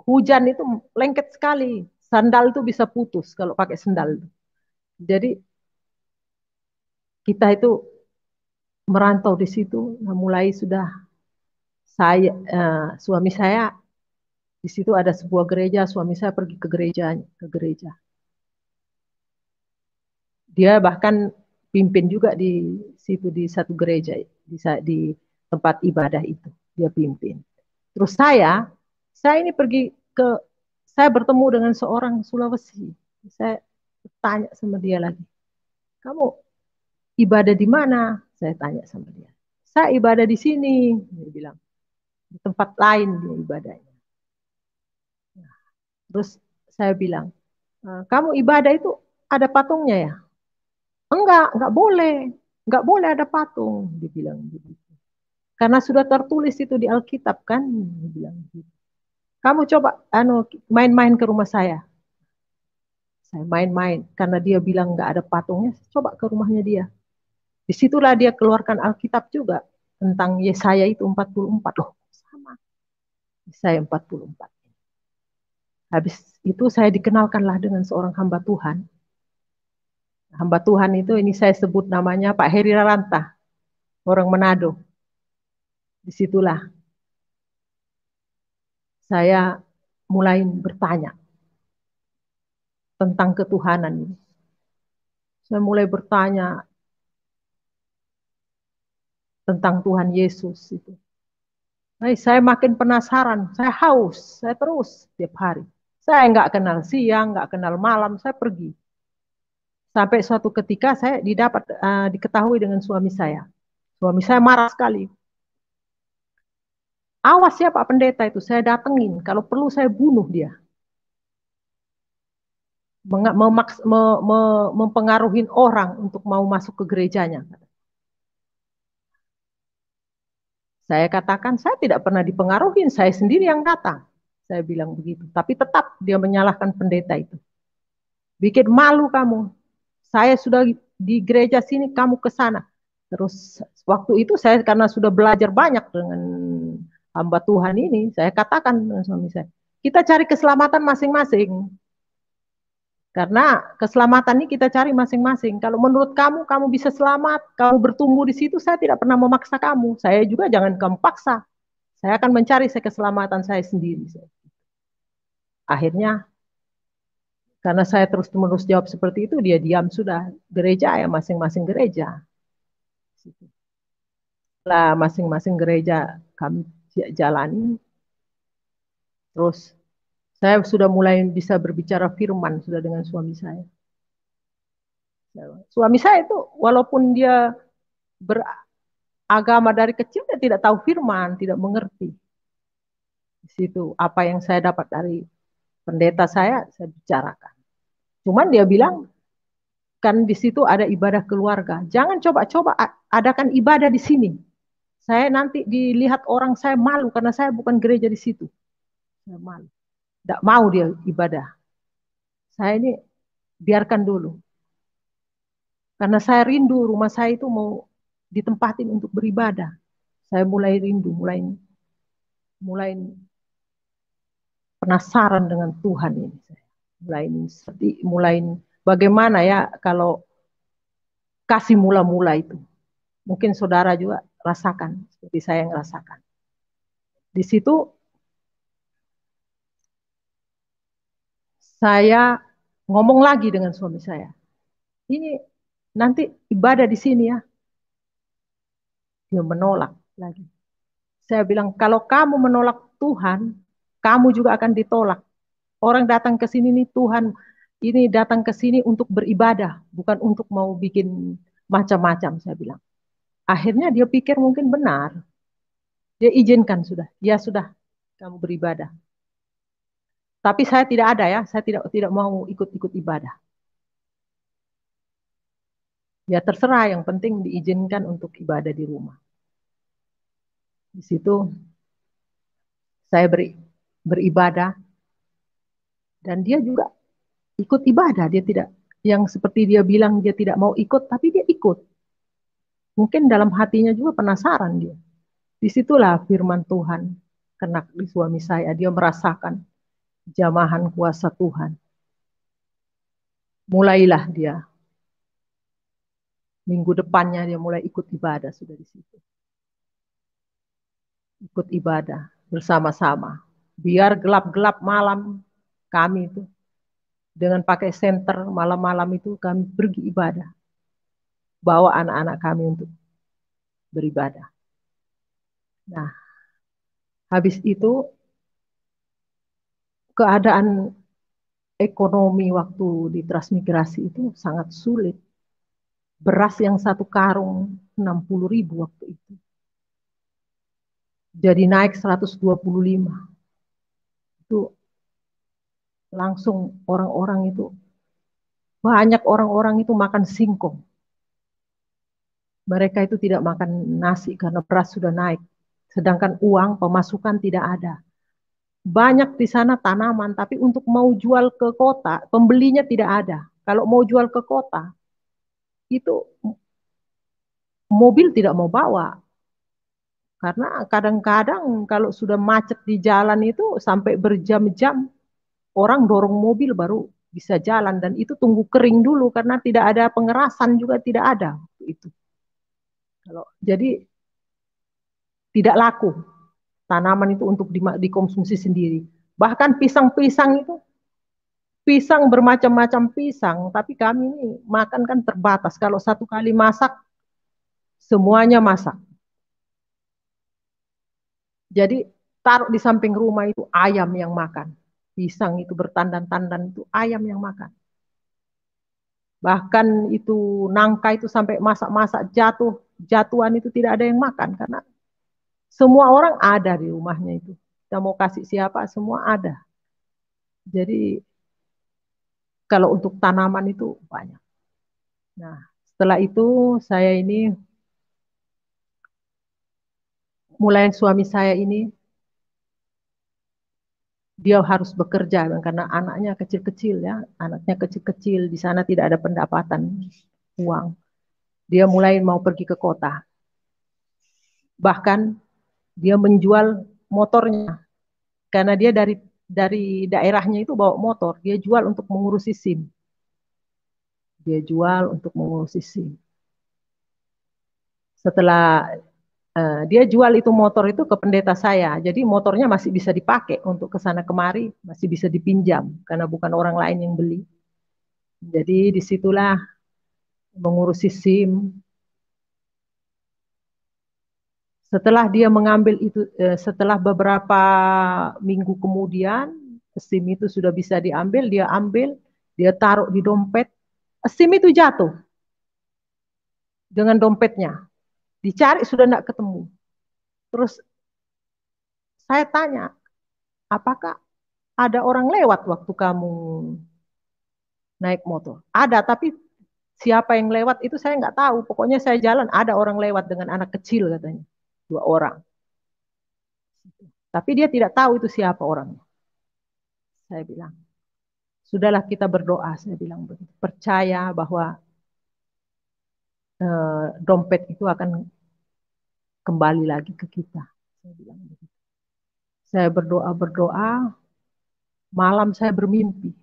hujan itu lengket sekali, sandal itu bisa putus kalau pakai sandal. Jadi kita itu merantau di situ, nah mulai sudah suami saya di situ ada sebuah gereja, suami saya pergi ke gereja. Dia bahkan pimpin juga di situ di satu gereja di tempat ibadah itu dia pimpin. Terus saya ini pergi saya bertemu dengan seorang Sulawesi. Saya tanya sama dia lagi, kamu ibadah di mana? Saya tanya sama dia. Saya ibadah di sini, dia bilang. Di tempat lain dia ibadahnya. Terus saya bilang, kamu ibadah itu ada patungnya ya? Enggak boleh. Enggak boleh ada patung, dibilang begitu. Karena sudah tertulis itu di Alkitab kan, dibilang gitu. Kamu coba main-main ke rumah saya. Saya main-main karena dia bilang enggak ada patungnya, coba ke rumahnya dia. Disitulah dia keluarkan Alkitab juga tentang Yesaya itu 44. Loh, sama. Yesaya 44. Habis itu saya dikenalkanlah dengan seorang hamba Tuhan. Hamba Tuhan itu ini saya sebut namanya Pak Heri Raranta, orang Manado. Disitulah saya mulai bertanya tentang ketuhanan ini. Saya mulai bertanya tentang Tuhan Yesus itu. Saya makin penasaran, saya haus, saya terus setiap hari. Saya nggak kenal siang, nggak kenal malam, saya pergi. Sampai suatu ketika saya diketahui dengan suami saya. Suami saya marah sekali. Awas ya Pak Pendeta itu, saya datengin. Kalau perlu saya bunuh dia. Mempengaruhi orang untuk mau masuk ke gerejanya. Saya katakan, saya tidak pernah dipengaruhi, saya sendiri yang datang. Saya bilang begitu. Tapi tetap dia menyalahkan pendeta itu. Bikin malu kamu. Saya sudah di gereja sini, kamu ke sana. Terus waktu itu saya karena sudah belajar banyak dengan hamba Tuhan ini, saya katakan dengan suami saya, kita cari keselamatan masing-masing. Karena keselamatan ini kita cari masing-masing. Kalau menurut kamu, kamu bisa selamat, kamu bertumbuh di situ, saya tidak pernah memaksa kamu. Saya juga jangan kamu paksa. Saya akan mencari keselamatan saya sendiri. Akhirnya, karena saya terus-menerus jawab seperti itu, dia diam sudah. Gereja ya masing-masing gereja. Lah masing-masing gereja kami jalani. Terus saya sudah mulai bisa berbicara firman sudah dengan suami saya. Suami saya itu walaupun dia beragama dari kecil, dia tidak tahu firman, tidak mengerti. Di situ apa yang saya dapat dari pendeta saya bicarakan. Cuman dia bilang, kan di situ ada ibadah keluarga. Jangan coba-coba adakan ibadah di sini. Saya nanti dilihat orang, saya malu karena saya bukan gereja di situ. Saya malu. Tidak mau dia ibadah. Saya ini biarkan dulu. Karena saya rindu rumah saya itu mau ditempatin untuk beribadah. Saya mulai rindu, mulai penasaran dengan Tuhan ini. Mulai bagaimana ya kalau kasih mula-mula itu. Mungkin saudara juga rasakan seperti saya yang rasakan. Di situ saya ngomong lagi dengan suami saya. Ini nanti ibadah di sini ya. Dia menolak lagi. Saya bilang, kalau kamu menolak Tuhan, kamu juga akan ditolak. Orang datang ke sini nih, Tuhan ini datang ke sini untuk beribadah, bukan untuk mau bikin macam-macam, saya bilang. Akhirnya dia pikir mungkin benar. Dia izinkan sudah. Ya sudah, kamu beribadah. Tapi saya tidak ada ya, saya tidak mau ikut-ikut ibadah. Ya terserah, yang penting diizinkan untuk ibadah di rumah. Di situ saya beribadah dan dia juga ikut ibadah. Dia tidak yang seperti dia bilang dia tidak mau ikut, tapi dia ikut. Mungkin dalam hatinya juga penasaran dia. Disitulah firman Tuhan kena di suami saya. Dia merasakan jamahan kuasa Tuhan. Mulailah dia. Minggu depannya dia mulai ikut ibadah sudah di situ. Ikut ibadah bersama-sama. Biar gelap-gelap malam kami itu dengan pakai senter malam-malam itu kami pergi ibadah. Bawa anak-anak kami untuk beribadah. Nah, habis itu keadaan ekonomi waktu di transmigrasi itu sangat sulit. Beras yang satu karung 60.000 waktu itu. Jadi naik 125. Itu langsung orang-orang itu, banyak orang-orang itu makan singkong. Mereka itu tidak makan nasi karena beras sudah naik. Sedangkan uang pemasukan tidak ada. Banyak di sana tanaman, tapi untuk mau jual ke kota, pembelinya tidak ada. Kalau mau jual ke kota, itu mobil tidak mau bawa. Karena kadang-kadang kalau sudah macet di jalan itu sampai berjam-jam, orang dorong mobil baru bisa jalan. Dan itu tunggu kering dulu karena tidak ada pengerasan juga tidak ada. Itu. Jadi tidak laku tanaman itu untuk dikonsumsi sendiri. Bahkan pisang-pisang itu, pisang bermacam-macam pisang, tapi kami ini makan kan terbatas. Kalau satu kali masak, semuanya masak. Jadi taruh di samping rumah itu ayam yang makan. Pisang itu bertandan-tandan itu ayam yang makan. Bahkan itu nangka itu sampai masak-masak jatuh, jatuhan itu tidak ada yang makan karena semua orang ada di rumahnya itu. Kita mau kasih siapa semua ada. Jadi kalau untuk tanaman itu banyak. Nah, setelah itu saya ini mulai suami saya ini dia harus bekerja karena anaknya kecil-kecil ya, anaknya kecil-kecil di sana tidak ada pendapatan uang. Dia mulai mau pergi ke kota. Bahkan dia menjual motornya karena dia dari daerahnya itu bawa motor, dia jual untuk mengurusi SIM. Dia jual untuk mengurusi SIM. Setelah dia jual itu motor itu ke pendeta saya. Jadi motornya masih bisa dipakai untuk ke sana kemari, masih bisa dipinjam karena bukan orang lain yang beli. Jadi disitulah mengurusi SIM. Setelah dia mengambil itu, setelah beberapa minggu kemudian SIM itu sudah bisa diambil, dia ambil, dia taruh di dompet, SIM itu jatuh dengan dompetnya. Dicari sudah tidak ketemu. Terus saya tanya, apakah ada orang lewat waktu kamu naik motor? Ada, tapi siapa yang lewat itu saya nggak tahu. Pokoknya saya jalan, ada orang lewat dengan anak kecil katanya. 2 orang. Tapi dia tidak tahu itu siapa orangnya. Saya bilang, sudahlah kita berdoa. Saya bilang begitu. Percaya bahwa dompet itu akan kembali lagi ke kita. Saya bilang begitu. Saya berdoa, malam saya bermimpi.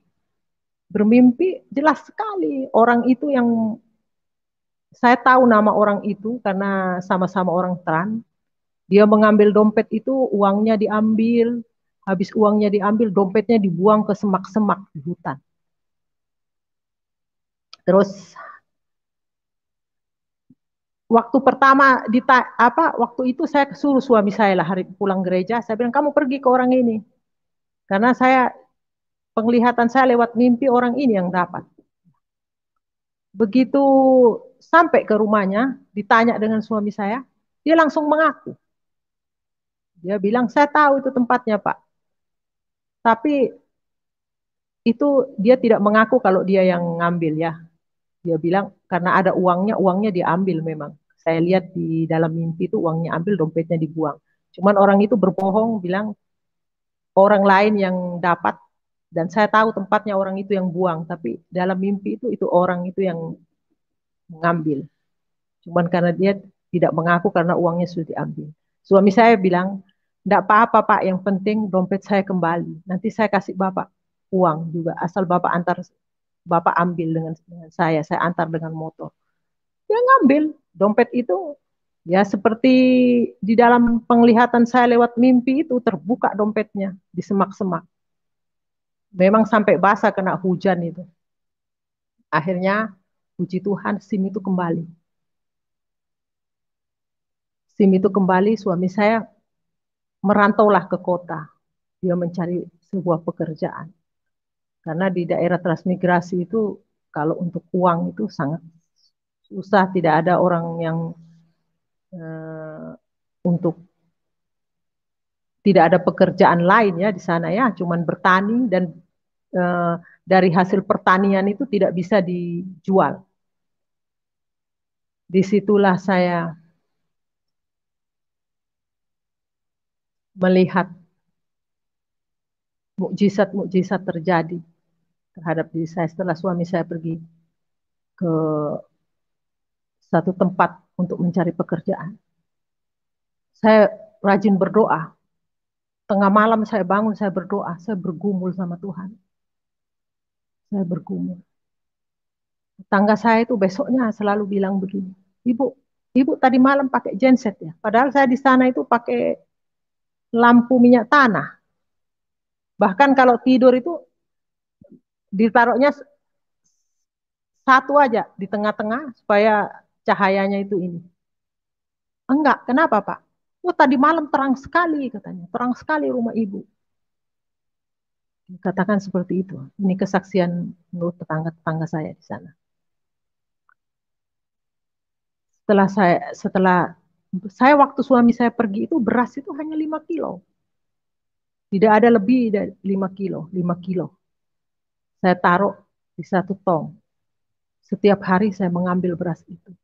Bermimpi jelas sekali orang itu yang saya tahu nama orang itu karena sama-sama orang Tran. Dia mengambil dompet itu, uangnya diambil, habis uangnya diambil, dompetnya dibuang ke semak-semak di hutan. Terus waktu pertama waktu itu saya suruh suami saya lah hari pulang gereja, saya bilang kamu pergi ke orang ini. Karena penglihatan saya lewat mimpi orang ini yang dapat. Begitu sampai ke rumahnya, ditanya dengan suami saya, dia langsung mengaku. Dia bilang, saya tahu itu tempatnya Pak. Tapi itu dia tidak mengaku kalau dia yang ngambil ya. Dia bilang karena ada uangnya, uangnya diambil memang. Saya lihat di dalam mimpi itu uangnya ambil, dompetnya dibuang. Cuman orang itu berbohong bilang orang lain yang dapat dan saya tahu tempatnya orang itu yang buang. Tapi dalam mimpi itu orang itu yang mengambil. Cuman karena dia tidak mengaku karena uangnya sudah diambil. Suami saya bilang, enggak apa-apa Pak, yang penting dompet saya kembali. Nanti saya kasih Bapak uang juga, asal Bapak antar, Bapak ambil dengan saya antar dengan motor. Dia ngambil dompet itu, ya seperti di dalam penglihatan saya lewat mimpi itu, terbuka dompetnya di semak-semak. Memang sampai basah kena hujan itu. Akhirnya, puji Tuhan, SIM itu kembali. SIM itu kembali, suami saya merantaulah ke kota. Dia mencari sebuah pekerjaan. Karena di daerah transmigrasi itu, kalau untuk uang itu sangat susah. Tidak ada orang yang untuk, tidak ada pekerjaan lain ya di sana ya, cuman bertani dan eh, dari hasil pertanian itu tidak bisa dijual. Disitulah saya melihat mukjizat-mukjizat terjadi terhadap diri saya setelah suami saya pergi ke satu tempat untuk mencari pekerjaan. Saya rajin berdoa. Tengah malam saya bangun, saya berdoa, saya bergumul sama Tuhan. Saya bergumul. Tangga saya itu besoknya selalu bilang begini, Ibu, Ibu tadi malam pakai genset ya? Padahal saya di sana itu pakai lampu minyak tanah. Bahkan kalau tidur itu ditaruhnya satu aja di tengah-tengah supaya cahayanya itu ini. Enggak, kenapa Pak? Oh tadi malam terang sekali katanya, terang sekali rumah Ibu. Katakan seperti itu. Ini kesaksian menurut tetangga-tetangga saya di sana. Setelah saya waktu suami saya pergi itu beras itu hanya 5 kilo. Tidak ada lebih dari 5 kilo, 5 kilo. Saya taruh di satu tong. Setiap hari saya mengambil beras itu.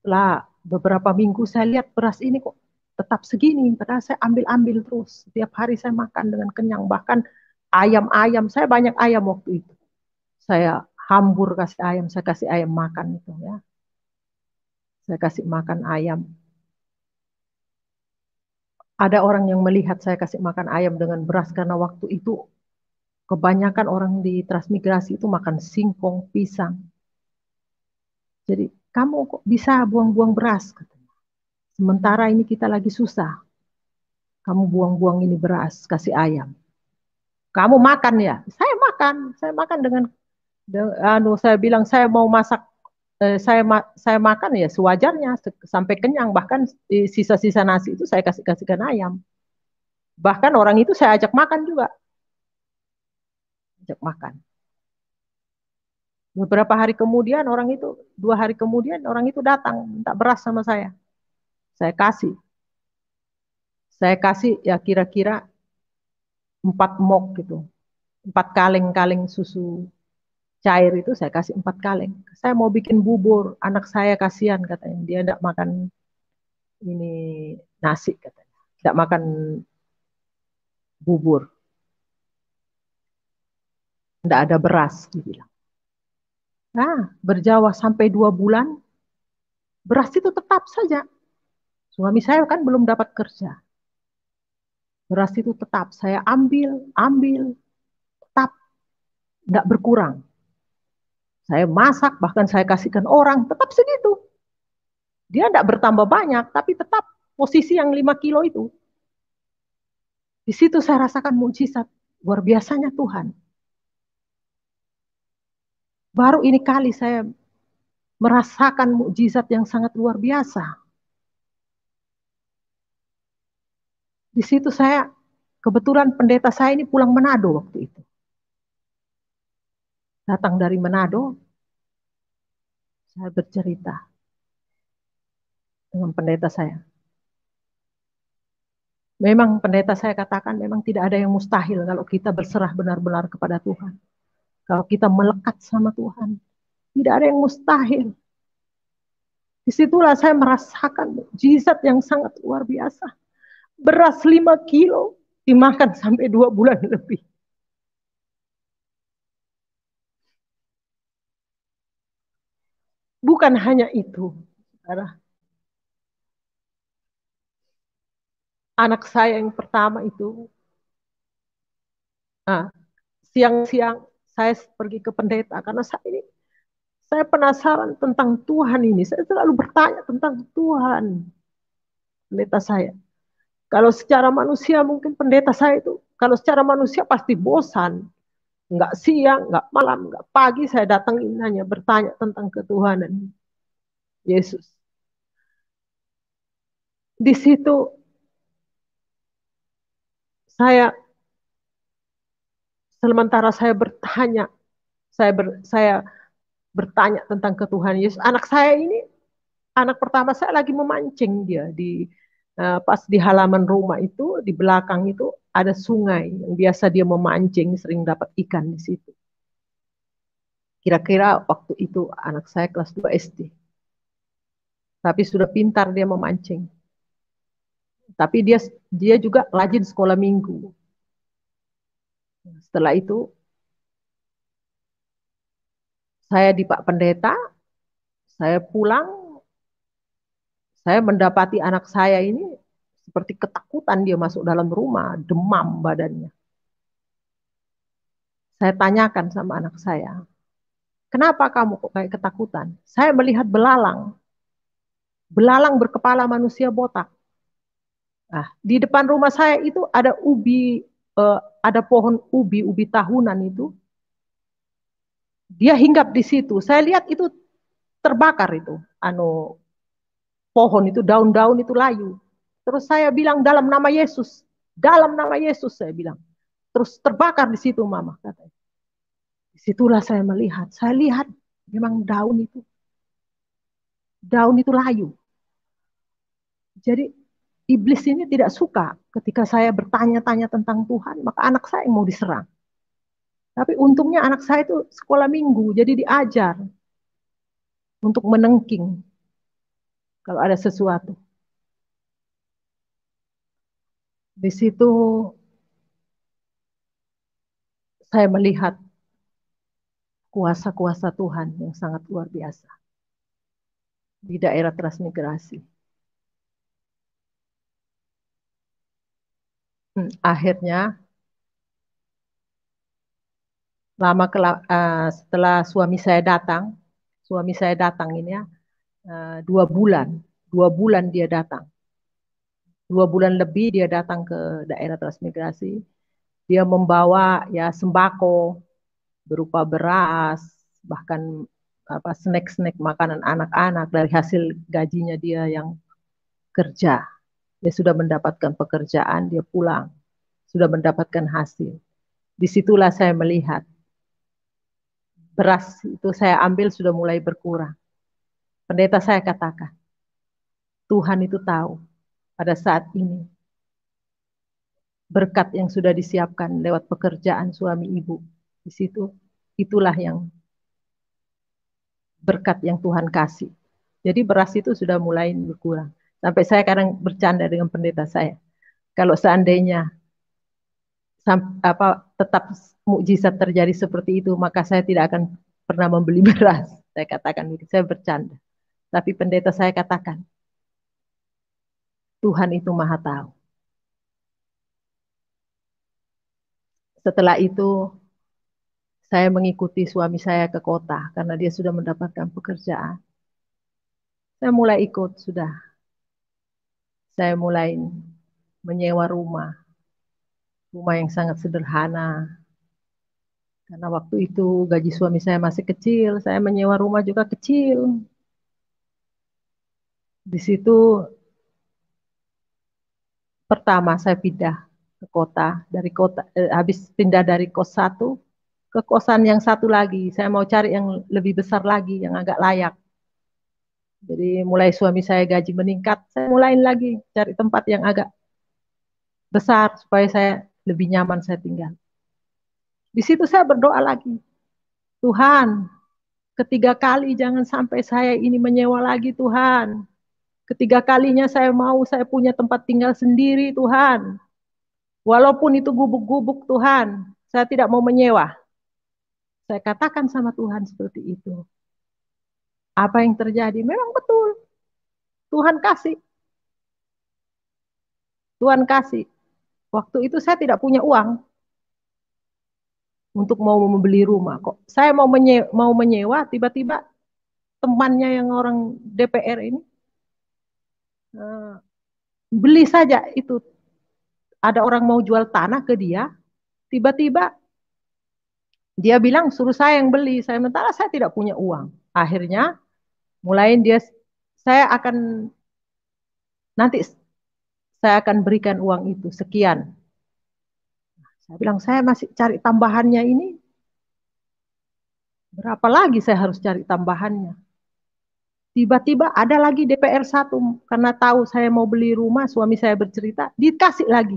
Setelah beberapa minggu saya lihat beras ini kok tetap segini. Padahal saya ambil-ambil terus. Setiap hari saya makan dengan kenyang. Bahkan ayam-ayam, saya banyak ayam waktu itu. Saya hambur kasih ayam, saya kasih ayam makan itu ya. Saya kasih makan ayam. Ada orang yang melihat saya kasih makan ayam dengan beras karena waktu itu kebanyakan orang di transmigrasi itu makan singkong, pisang. Jadi kamu kok bisa buang-buang beras? Sementara ini kita lagi susah. Kamu buang-buang ini beras, kasih ayam. Kamu makan ya? Saya makan saya bilang saya mau masak, saya makan ya sewajarnya sampai kenyang. Bahkan sisa-sisa nasi itu saya kasihkan ayam. Bahkan orang itu saya ajak makan juga, ajak makan. Beberapa hari kemudian orang itu, 2 hari kemudian orang itu datang minta beras sama saya. Saya kasih. Saya kasih ya kira-kira 4 mok gitu. 4 kaleng-kaleng susu cair itu saya kasih 4 kaleng. Saya mau bikin bubur, anak saya kasihan katanya. Dia tidak makan ini nasi katanya. Tidak makan bubur. Tidak ada beras, dibilang. Nah, berjawa sampai 2 bulan, beras itu tetap saja. Suami saya kan belum dapat kerja. Beras itu tetap saya ambil, ambil, tetap tidak berkurang. Saya masak, bahkan saya kasihkan orang, tetap segitu. Dia tidak bertambah banyak, tapi tetap posisi yang 5 kilo itu. Di situ saya rasakan mukjizat, luar biasanya Tuhan. Baru ini kali saya merasakan mukjizat yang sangat luar biasa. Di situ saya, kebetulan pendeta saya ini pulang Manado waktu itu. Datang dari Manado, saya bercerita dengan pendeta saya. Memang pendeta saya katakan memang tidak ada yang mustahil kalau kita berserah benar-benar kepada Tuhan. Kalau kita melekat sama Tuhan, tidak ada yang mustahil. Disitulah saya merasakan mukjizat yang sangat luar biasa. Beras 5 kilo dimakan sampai 2 bulan lebih. Bukan hanya itu, saudara. anak saya yang pertama itu, nah, siang-siang saya pergi ke pendeta karena saya penasaran tentang Tuhan ini. Saya selalu bertanya tentang Tuhan, pendeta saya. Kalau secara manusia mungkin pendeta saya itu, kalau secara manusia pasti bosan. Nggak siang, nggak malam, nggak pagi saya datangin hanya bertanya tentang ketuhanan Yesus. Di situ saya, sementara saya bertanya, saya bertanya tentang ketuhanan Yesus. Anak saya ini, anak pertama saya lagi memancing dia pas di halaman rumah itu, di belakang itu ada sungai yang biasa dia memancing, sering dapat ikan di situ. Kira-kira waktu itu anak saya kelas 2 SD. Tapi sudah pintar dia memancing. Tapi dia juga rajin sekolah minggu. Setelah itu saya di Pak Pendeta, saya pulang, saya mendapati anak saya ini seperti ketakutan, dia masuk dalam rumah, demam badannya. Saya tanyakan sama anak saya, kenapa kamu kok kayak ketakutan? Saya melihat belalang, belalang berkepala manusia botak. Nah, di depan rumah saya itu ada ada pohon ubi tahunan itu. Dia hinggap di situ. Saya lihat itu terbakar itu, pohon itu, daun-daun itu layu. Terus saya bilang dalam nama Yesus, dalam nama Yesus saya bilang. Terus terbakar di situ mama katanya. Disitulah saya lihat memang daun itu layu. Jadi iblis ini tidak suka ketika saya bertanya-tanya tentang Tuhan, maka anak saya yang mau diserang. Tapi untungnya anak saya itu sekolah minggu, jadi diajar untuk menengking kalau ada sesuatu. Di situ saya melihat kuasa-kuasa Tuhan yang sangat luar biasa di daerah transmigrasi. Akhirnya setelah suami saya datang ini ya, 2 bulan, 2 bulan dia datang, 2 bulan lebih dia datang ke daerah transmigrasi. Dia membawa ya sembako berupa beras, bahkan apa snack-snack makanan anak-anak dari hasil gajinya dia yang kerja. Dia sudah mendapatkan pekerjaan, dia pulang, sudah mendapatkan hasil. Disitulah saya melihat beras itu saya ambil sudah mulai berkurang. Pendeta saya katakan, Tuhan itu tahu pada saat ini berkat yang sudah disiapkan lewat pekerjaan suami ibu di situ, itulah yang berkat yang Tuhan kasih. Jadi beras itu sudah mulai berkurang. Sampai saya kadang bercanda dengan pendeta saya. Kalau seandainya tetap mukjizat terjadi seperti itu, maka saya tidak akan pernah membeli beras. Saya katakan begitu, saya bercanda. Tapi pendeta saya katakan, Tuhan itu maha tahu. Setelah itu, saya mengikuti suami saya ke kota karena dia sudah mendapatkan pekerjaan. Saya mulai ikut sudah. Saya mulai menyewa rumah yang sangat sederhana. Karena waktu itu gaji suami saya masih kecil, saya menyewa rumah juga kecil. Di situ pertama saya pindah ke kota, habis pindah dari kos satu ke kosan yang satu lagi. Saya mau cari yang lebih besar lagi, yang agak layak. Jadi mulai suami saya gaji meningkat, saya mulain lagi cari tempat yang agak besar supaya saya lebih nyaman saya tinggal. Di situ saya berdoa lagi, Tuhan, ketiga kali jangan sampai saya ini menyewa lagi Tuhan. Ketiga kalinya saya punya tempat tinggal sendiri Tuhan. Walaupun itu gubuk-gubuk Tuhan, saya tidak mau menyewa. Saya katakan sama Tuhan seperti itu. Apa yang terjadi? Memang betul. Tuhan kasih. Tuhan kasih. Waktu itu saya tidak punya uang untuk mau membeli rumah. Kok saya mau menyewa, tiba-tiba temannya yang orang DPR ini beli saja itu. Ada orang mau jual tanah ke dia, tiba-tiba dia bilang suruh saya yang beli. Saya mentara saya tidak punya uang. Akhirnya mulai dia, saya akan nanti saya akan berikan uang itu sekian. Saya bilang saya masih cari tambahannya ini. Berapa lagi saya harus cari tambahannya? Tiba-tiba ada lagi DPR 1 karena tahu saya mau beli rumah, suami saya bercerita, dikasih lagi.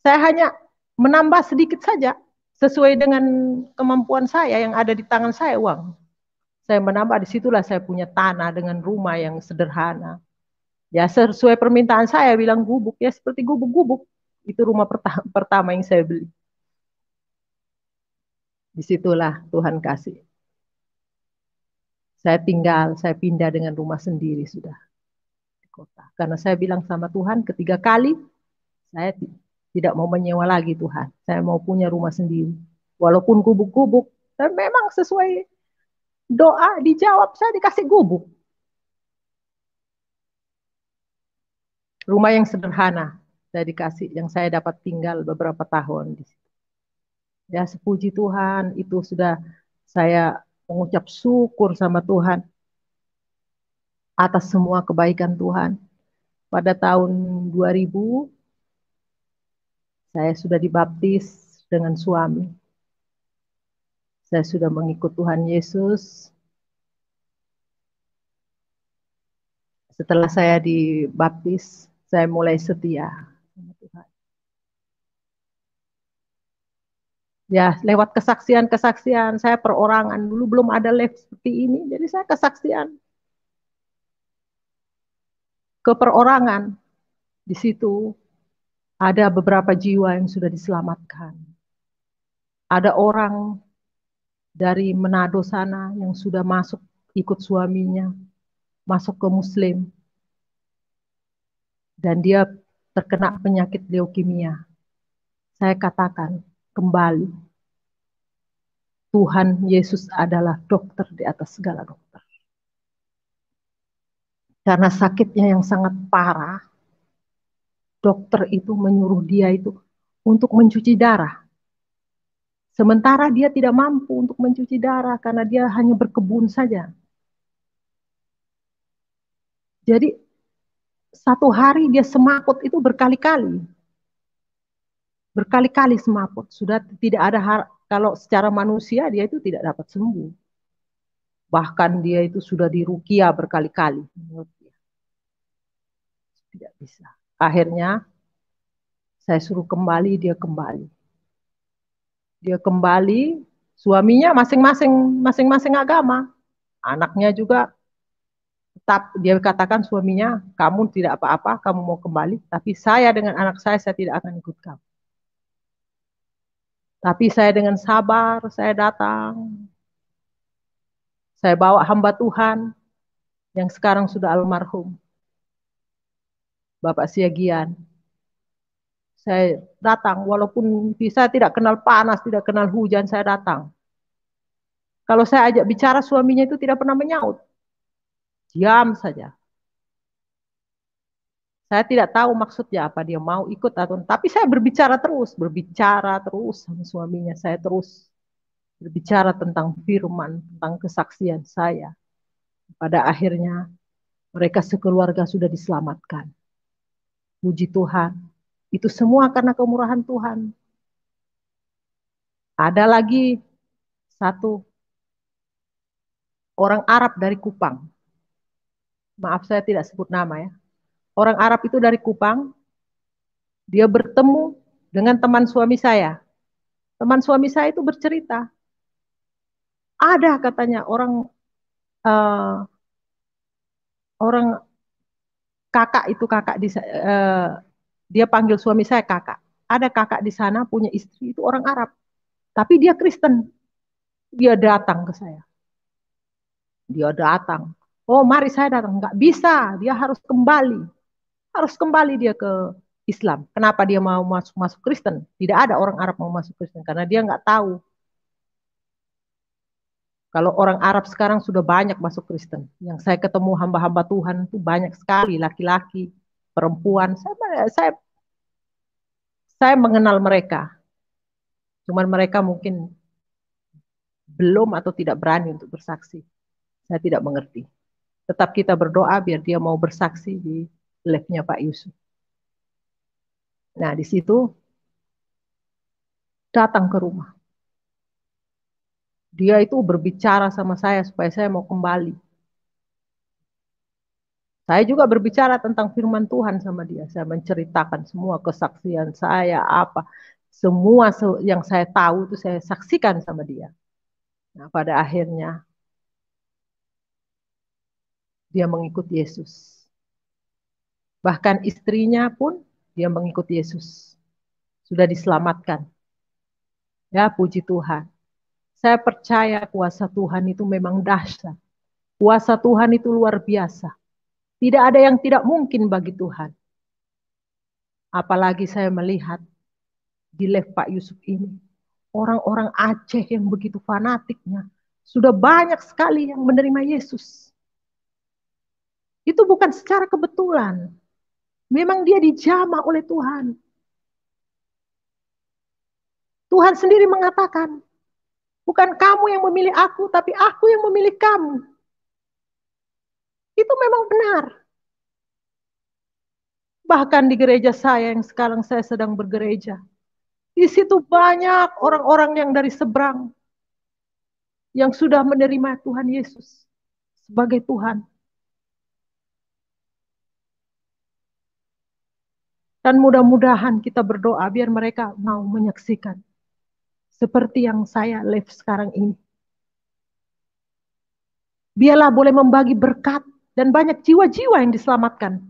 Saya hanya menambah sedikit saja sesuai dengan kemampuan saya yang ada di tangan saya uang. Saya menambah, disitulah saya punya tanah dengan rumah yang sederhana. Ya sesuai permintaan saya bilang gubuk, ya seperti gubuk-gubuk. Itu rumah pertama yang saya beli. Disitulah Tuhan kasih. Saya pindah dengan rumah sendiri sudah di kota. Karena saya bilang sama Tuhan ketiga kali, saya tidak mau menyewa lagi Tuhan. Saya mau punya rumah sendiri. Walaupun gubuk-gubuk, dan memang sesuai doa dijawab, saya dikasih gubuk. Rumah yang sederhana, saya dikasih, yang saya dapat tinggal beberapa tahun di situ. Ya sepuji Tuhan, itu sudah saya mengucap syukur sama Tuhan atas semua kebaikan Tuhan. Pada tahun 2000, saya sudah dibaptis dengan suami. Saya sudah mengikut Tuhan Yesus. Setelah saya dibaptis, saya mulai setia sama Tuhan. Ya, lewat kesaksian-kesaksian, saya perorangan. Dulu belum ada live seperti ini, jadi saya kesaksian ke perorangan. Di situ ada beberapa jiwa yang sudah diselamatkan. Ada orang dari Manado sana yang sudah masuk ikut suaminya, masuk ke Muslim. Dan dia terkena penyakit leukemia. Saya katakan kembali, Tuhan Yesus adalah dokter di atas segala dokter. Karena sakitnya yang sangat parah, dokter itu menyuruh dia itu untuk mencuci darah. Sementara dia tidak mampu untuk mencuci darah karena dia hanya berkebun saja. Jadi satu hari dia semaput itu berkali-kali. Berkali-kali semaput. Sudah tidak ada kalau secara manusia dia itu tidak dapat sembuh. Bahkan dia itu sudah dirukia berkali-kali. Tidak bisa. Akhirnya saya suruh kembali, dia kembali. Dia kembali, suaminya masing-masing agama. Anaknya juga tetap dia katakan suaminya, kamu tidak apa-apa, kamu mau kembali, tapi saya dengan anak saya tidak akan ikut kamu. Tapi saya dengan sabar, saya datang. Saya bawa hamba Tuhan yang sekarang sudah almarhum, Bapak Siagian. Saya datang, walaupun saya tidak kenal panas, tidak kenal hujan, saya datang. Kalau saya ajak bicara, suaminya itu tidak pernah menyaut. Diam saja. Saya tidak tahu maksudnya apa, dia mau ikut atau tapi saya berbicara terus sama suaminya. Saya terus berbicara tentang firman, tentang kesaksian saya. Pada akhirnya mereka sekeluarga sudah diselamatkan. Puji Tuhan. Itu semua karena kemurahan Tuhan. Ada lagi satu orang Arab dari Kupang. Maaf saya tidak sebut nama ya. Orang Arab itu dari Kupang, dia bertemu dengan teman suami saya. Teman suami saya itu bercerita, ada katanya uh, orang kakak itu dia panggil suami saya kakak. Ada kakak di sana punya istri itu orang Arab, tapi dia Kristen. Dia datang ke saya. Dia datang. Oh mari saya datang. Nggak bisa, dia harus kembali. Harus kembali dia ke Islam. Kenapa dia mau masuk Kristen? Tidak ada orang Arab mau masuk Kristen karena dia nggak tahu. Kalau orang Arab sekarang sudah banyak masuk Kristen. Yang saya ketemu hamba-hamba Tuhan itu banyak sekali, laki-laki, perempuan. Saya mengenal mereka. Cuman mereka mungkin belum atau tidak berani untuk bersaksi. Saya tidak mengerti. Tetap kita berdoa biar dia mau bersaksi di live-nya Pak Yusuf. Nah, di situ datang ke rumah. Dia itu berbicara sama saya supaya saya mau kembali. Saya juga berbicara tentang firman Tuhan sama dia. Saya menceritakan semua kesaksian saya, apa. Semua yang saya tahu itu saya saksikan sama dia. Nah, pada akhirnya dia mengikut Yesus. Bahkan istrinya pun dia mengikut Yesus. Sudah diselamatkan. Ya, puji Tuhan. Saya percaya kuasa Tuhan itu memang dahsyat. Kuasa Tuhan itu luar biasa. Tidak ada yang tidak mungkin bagi Tuhan. Apalagi saya melihat di live Pak Yusuf ini. Orang-orang Aceh yang begitu fanatiknya. Sudah banyak sekali yang menerima Yesus. Itu bukan secara kebetulan. Memang dia dijamah oleh Tuhan. Tuhan sendiri mengatakan, bukan kamu yang memilih aku, tapi aku yang memilih kamu. Itu memang benar. Bahkan di gereja saya yang sekarang saya sedang bergereja. Di situ banyak orang-orang yang dari seberang. Yang sudah menerima Tuhan Yesus sebagai Tuhan. Dan mudah-mudahan kita berdoa biar mereka mau menyaksikan. Seperti yang saya live sekarang ini. Biarlah boleh membagi berkat dan banyak jiwa-jiwa yang diselamatkan.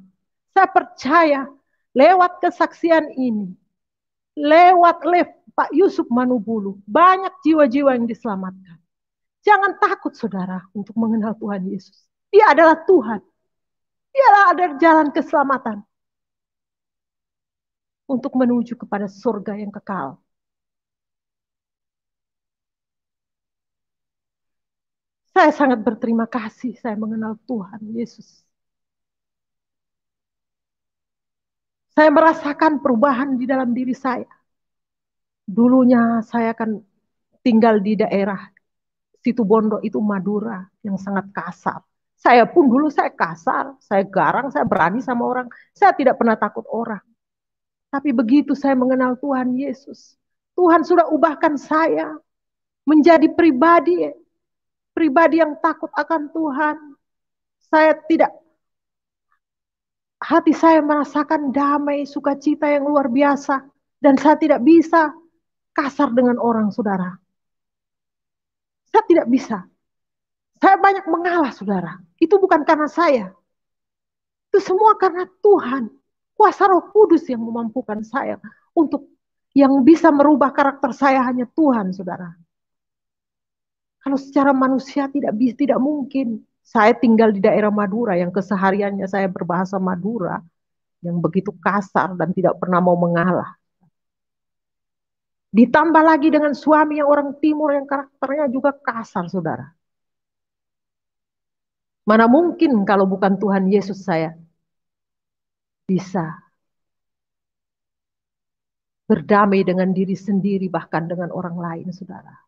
Saya percaya lewat kesaksian ini, lewat live Pak Yusuf Manubulu, banyak jiwa-jiwa yang diselamatkan. Jangan takut saudara untuk mengenal Tuhan Yesus. Dia adalah Tuhan. Dialah ada jalan keselamatan untuk menuju kepada surga yang kekal. Saya sangat berterima kasih saya mengenal Tuhan Yesus. Saya merasakan perubahan di dalam diri saya. Dulunya saya akan tinggal di daerah Situbondo itu Madura yang sangat kasar. Saya pun dulu saya kasar, saya garang, saya berani sama orang. Saya tidak pernah takut orang. Tapi begitu saya mengenal Tuhan Yesus, Tuhan sudah ubahkan saya menjadi pribadi yang takut akan Tuhan. Saya tidak, hati saya merasakan damai, sukacita yang luar biasa. Dan saya tidak bisa kasar dengan orang, saudara. Saya tidak bisa. Saya banyak mengalah, saudara. Itu bukan karena saya. Itu semua karena Tuhan. Kuasa Roh Kudus yang memampukan saya untuk yang bisa merubah karakter saya hanya Tuhan, saudara. Kalau secara manusia tidak mungkin. Saya tinggal di daerah Madura yang kesehariannya saya berbahasa Madura yang begitu kasar dan tidak pernah mau mengalah. Ditambah lagi dengan suami yang orang timur yang karakternya juga kasar, saudara. Mana mungkin kalau bukan Tuhan Yesus saya bisa berdamai dengan diri sendiri bahkan dengan orang lain, saudara.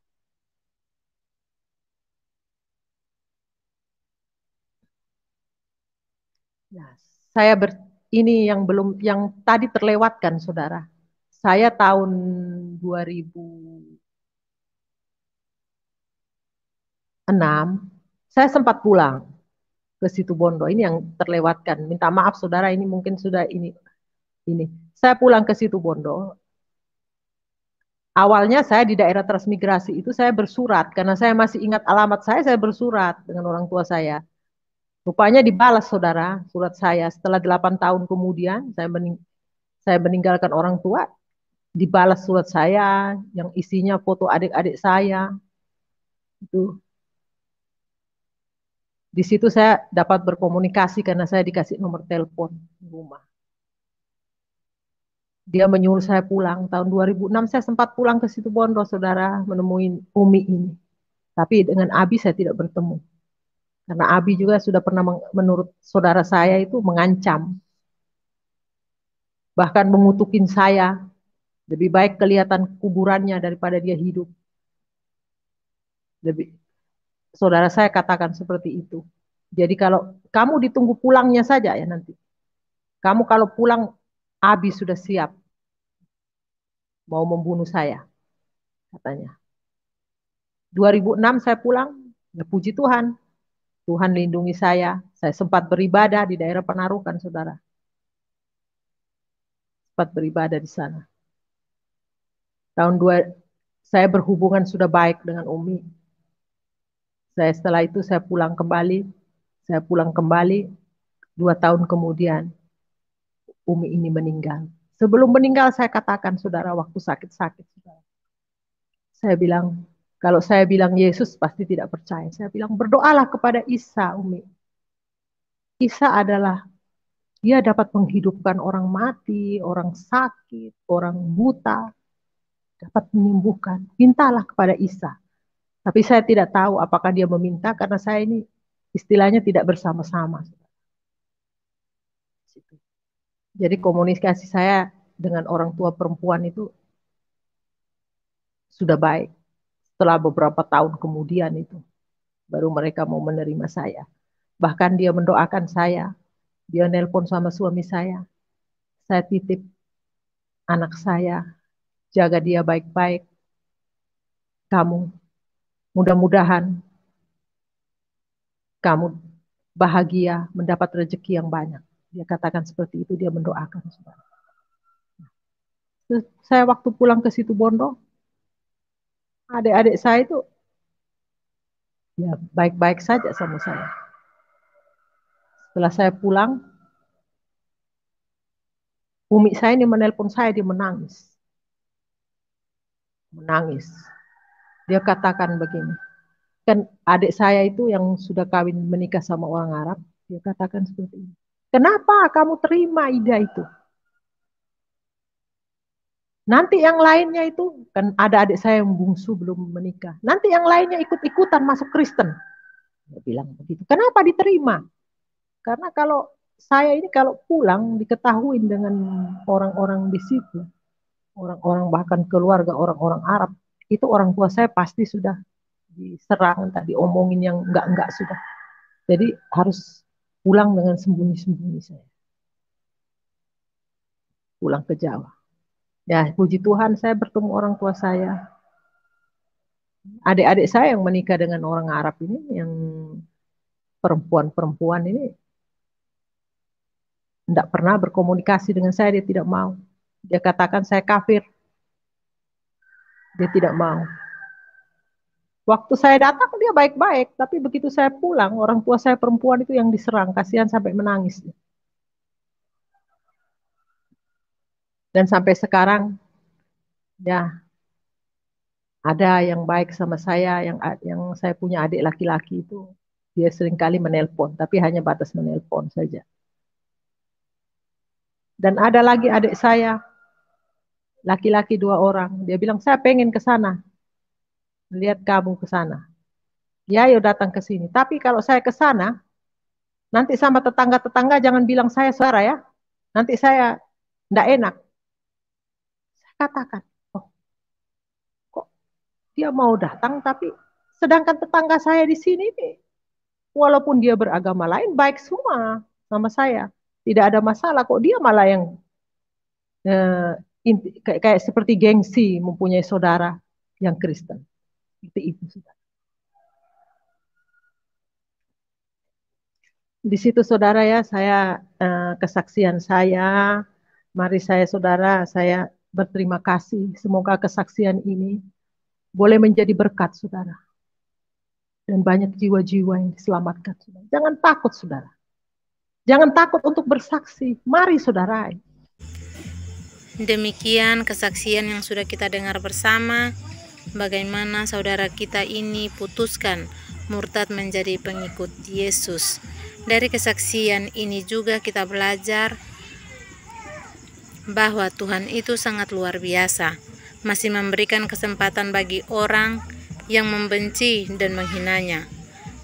Nah, ini yang tadi terlewatkan, saudara. Saya tahun 2006, saya sempat pulang ke Situbondo. Ini yang terlewatkan. Minta maaf, saudara. Ini mungkin sudah ini. Saya pulang ke Situbondo. Awalnya saya di daerah transmigrasi itu saya bersurat karena saya masih ingat alamat saya bersurat dengan orang tua saya. Rupanya dibalas, saudara, surat saya. Setelah 8 tahun kemudian, saya meninggalkan orang tua, dibalas surat saya yang isinya foto adik-adik saya. Itu. Di situ saya dapat berkomunikasi karena saya dikasih nomor telepon di rumah. Dia menyuruh saya pulang. Tahun 2006 saya sempat pulang ke Situbondo, saudara, menemui Umi ini. Tapi dengan Abi saya tidak bertemu. Karena Abi juga sudah pernah menurut saudara saya itu mengancam. Bahkan mengutukin saya. Lebih baik kelihatan kuburannya daripada dia hidup. Lebih, saudara saya katakan seperti itu. Jadi kalau kamu ditunggu pulangnya saja ya nanti. Kamu kalau pulang, Abi sudah siap mau membunuh saya, katanya. 2006 saya pulang, ya puji Tuhan. Tuhan lindungi saya. Saya sempat beribadah di daerah Penarukan, saudara. Sempat beribadah di sana. Saya berhubungan sudah baik dengan Umi. Setelah itu saya pulang kembali. Saya pulang kembali 2 tahun kemudian Umi ini meninggal. Sebelum meninggal saya katakan, saudara, waktu sakit-sakit, saudara. Saya bilang, kalau saya bilang Yesus pasti tidak percaya. Saya bilang, berdoalah kepada Isa, Umi. Isa adalah, dia dapat menghidupkan orang mati, orang sakit, orang buta. Dapat menyembuhkan. Mintalah kepada Isa. Tapi saya tidak tahu apakah dia meminta karena saya ini istilahnya tidak bersama-sama. Jadi komunikasi saya dengan orang tua perempuan itu sudah baik. Setelah beberapa tahun kemudian itu, baru mereka mau menerima saya. Bahkan dia mendoakan saya. Dia nelpon sama suami saya titip anak saya, jaga dia baik-baik. Kamu, mudah-mudahan kamu bahagia, mendapat rezeki yang banyak. Dia katakan seperti itu, dia mendoakan. Saya waktu pulang ke Situbondo, adik-adik saya itu ya baik-baik saja sama saya. Setelah saya pulang, Umi saya ini menelpon saya, dia menangis. Menangis. Dia katakan begini, kan adik saya itu yang sudah kawin menikah sama orang Arab, dia katakan seperti ini. Kenapa kamu terima Ida itu? Nanti yang lainnya itu, kan ada adik saya yang bungsu belum menikah. Nanti yang lainnya ikut-ikutan masuk Kristen. Dia bilang begitu. Kenapa diterima? Karena kalau saya ini kalau pulang diketahui dengan orang-orang di situ, orang-orang bahkan keluarga orang-orang Arab, itu orang tua saya pasti sudah diserang, tadi omongin yang enggak sudah. Jadi harus pulang dengan sembunyi-sembunyi saya. Pulang ke Jawa. Ya, puji Tuhan saya bertemu orang tua saya. Adik-adik saya yang menikah dengan orang Arab ini, yang perempuan-perempuan ini, tidak pernah berkomunikasi dengan saya, dia tidak mau. Dia katakan saya kafir. Dia tidak mau. Waktu saya datang dia baik-baik, tapi begitu saya pulang, orang tua saya perempuan itu yang diserang, kasihan sampai menangis. Dan sampai sekarang, ya ada yang baik sama saya, yang saya punya adik laki-laki itu, dia seringkali menelpon, tapi hanya batas menelpon saja. Dan ada lagi adik saya, laki-laki 2 orang, dia bilang saya pengen ke sana, lihat kamu ke sana. Ya, yuk datang ke sini. Tapi kalau saya ke sana, nanti sama tetangga-tetangga jangan bilang saya saudara ya. Nanti saya tidak enak. Saya katakan, oh, kok dia mau datang, tapi sedangkan tetangga saya di sini, walaupun dia beragama lain, baik semua sama saya. Tidak ada masalah, kok dia malah yang kayak seperti gengsi mempunyai saudara yang Kristen. Itu sudah. Di situ saudara ya, saya kesaksian saya, mari saya saudara, saya berterima kasih. Semoga kesaksian ini boleh menjadi berkat saudara. Dan banyak jiwa-jiwa yang diselamatkan. Saudara. Jangan takut saudara. Jangan takut untuk bersaksi. Mari saudara. Demikian kesaksian yang sudah kita dengar bersama, bagaimana saudara kita ini putuskan murtad menjadi pengikut Yesus. Dari kesaksian ini juga kita belajar bahwa Tuhan itu sangat luar biasa, masih memberikan kesempatan bagi orang yang membenci dan menghinanya.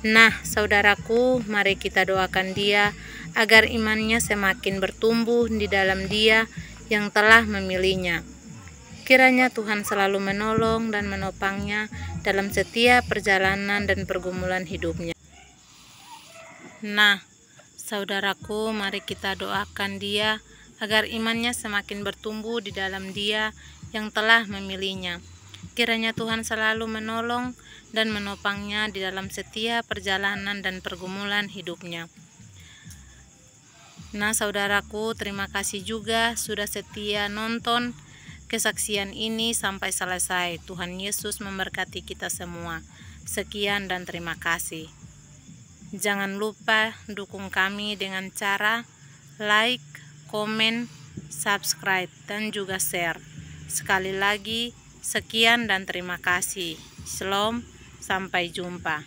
Nah, saudaraku, mari kita doakan dia agar imannya semakin bertumbuh di dalam Dia yang telah memilihnya. Kiranya Tuhan selalu menolong dan menopangnya dalam setiap perjalanan dan pergumulan hidupnya. Nah, saudaraku, mari kita doakan dia agar imannya semakin bertumbuh di dalam Dia yang telah memilihnya. Kiranya Tuhan selalu menolong dan menopangnya di dalam setiap perjalanan dan pergumulan hidupnya. Nah, saudaraku, terima kasih juga sudah setia nonton kesaksian ini sampai selesai. Tuhan Yesus memberkati kita semua. Sekian dan terima kasih. Jangan lupa dukung kami dengan cara like, komen, subscribe, dan juga share. Sekali lagi, sekian dan terima kasih. Shalom, sampai jumpa.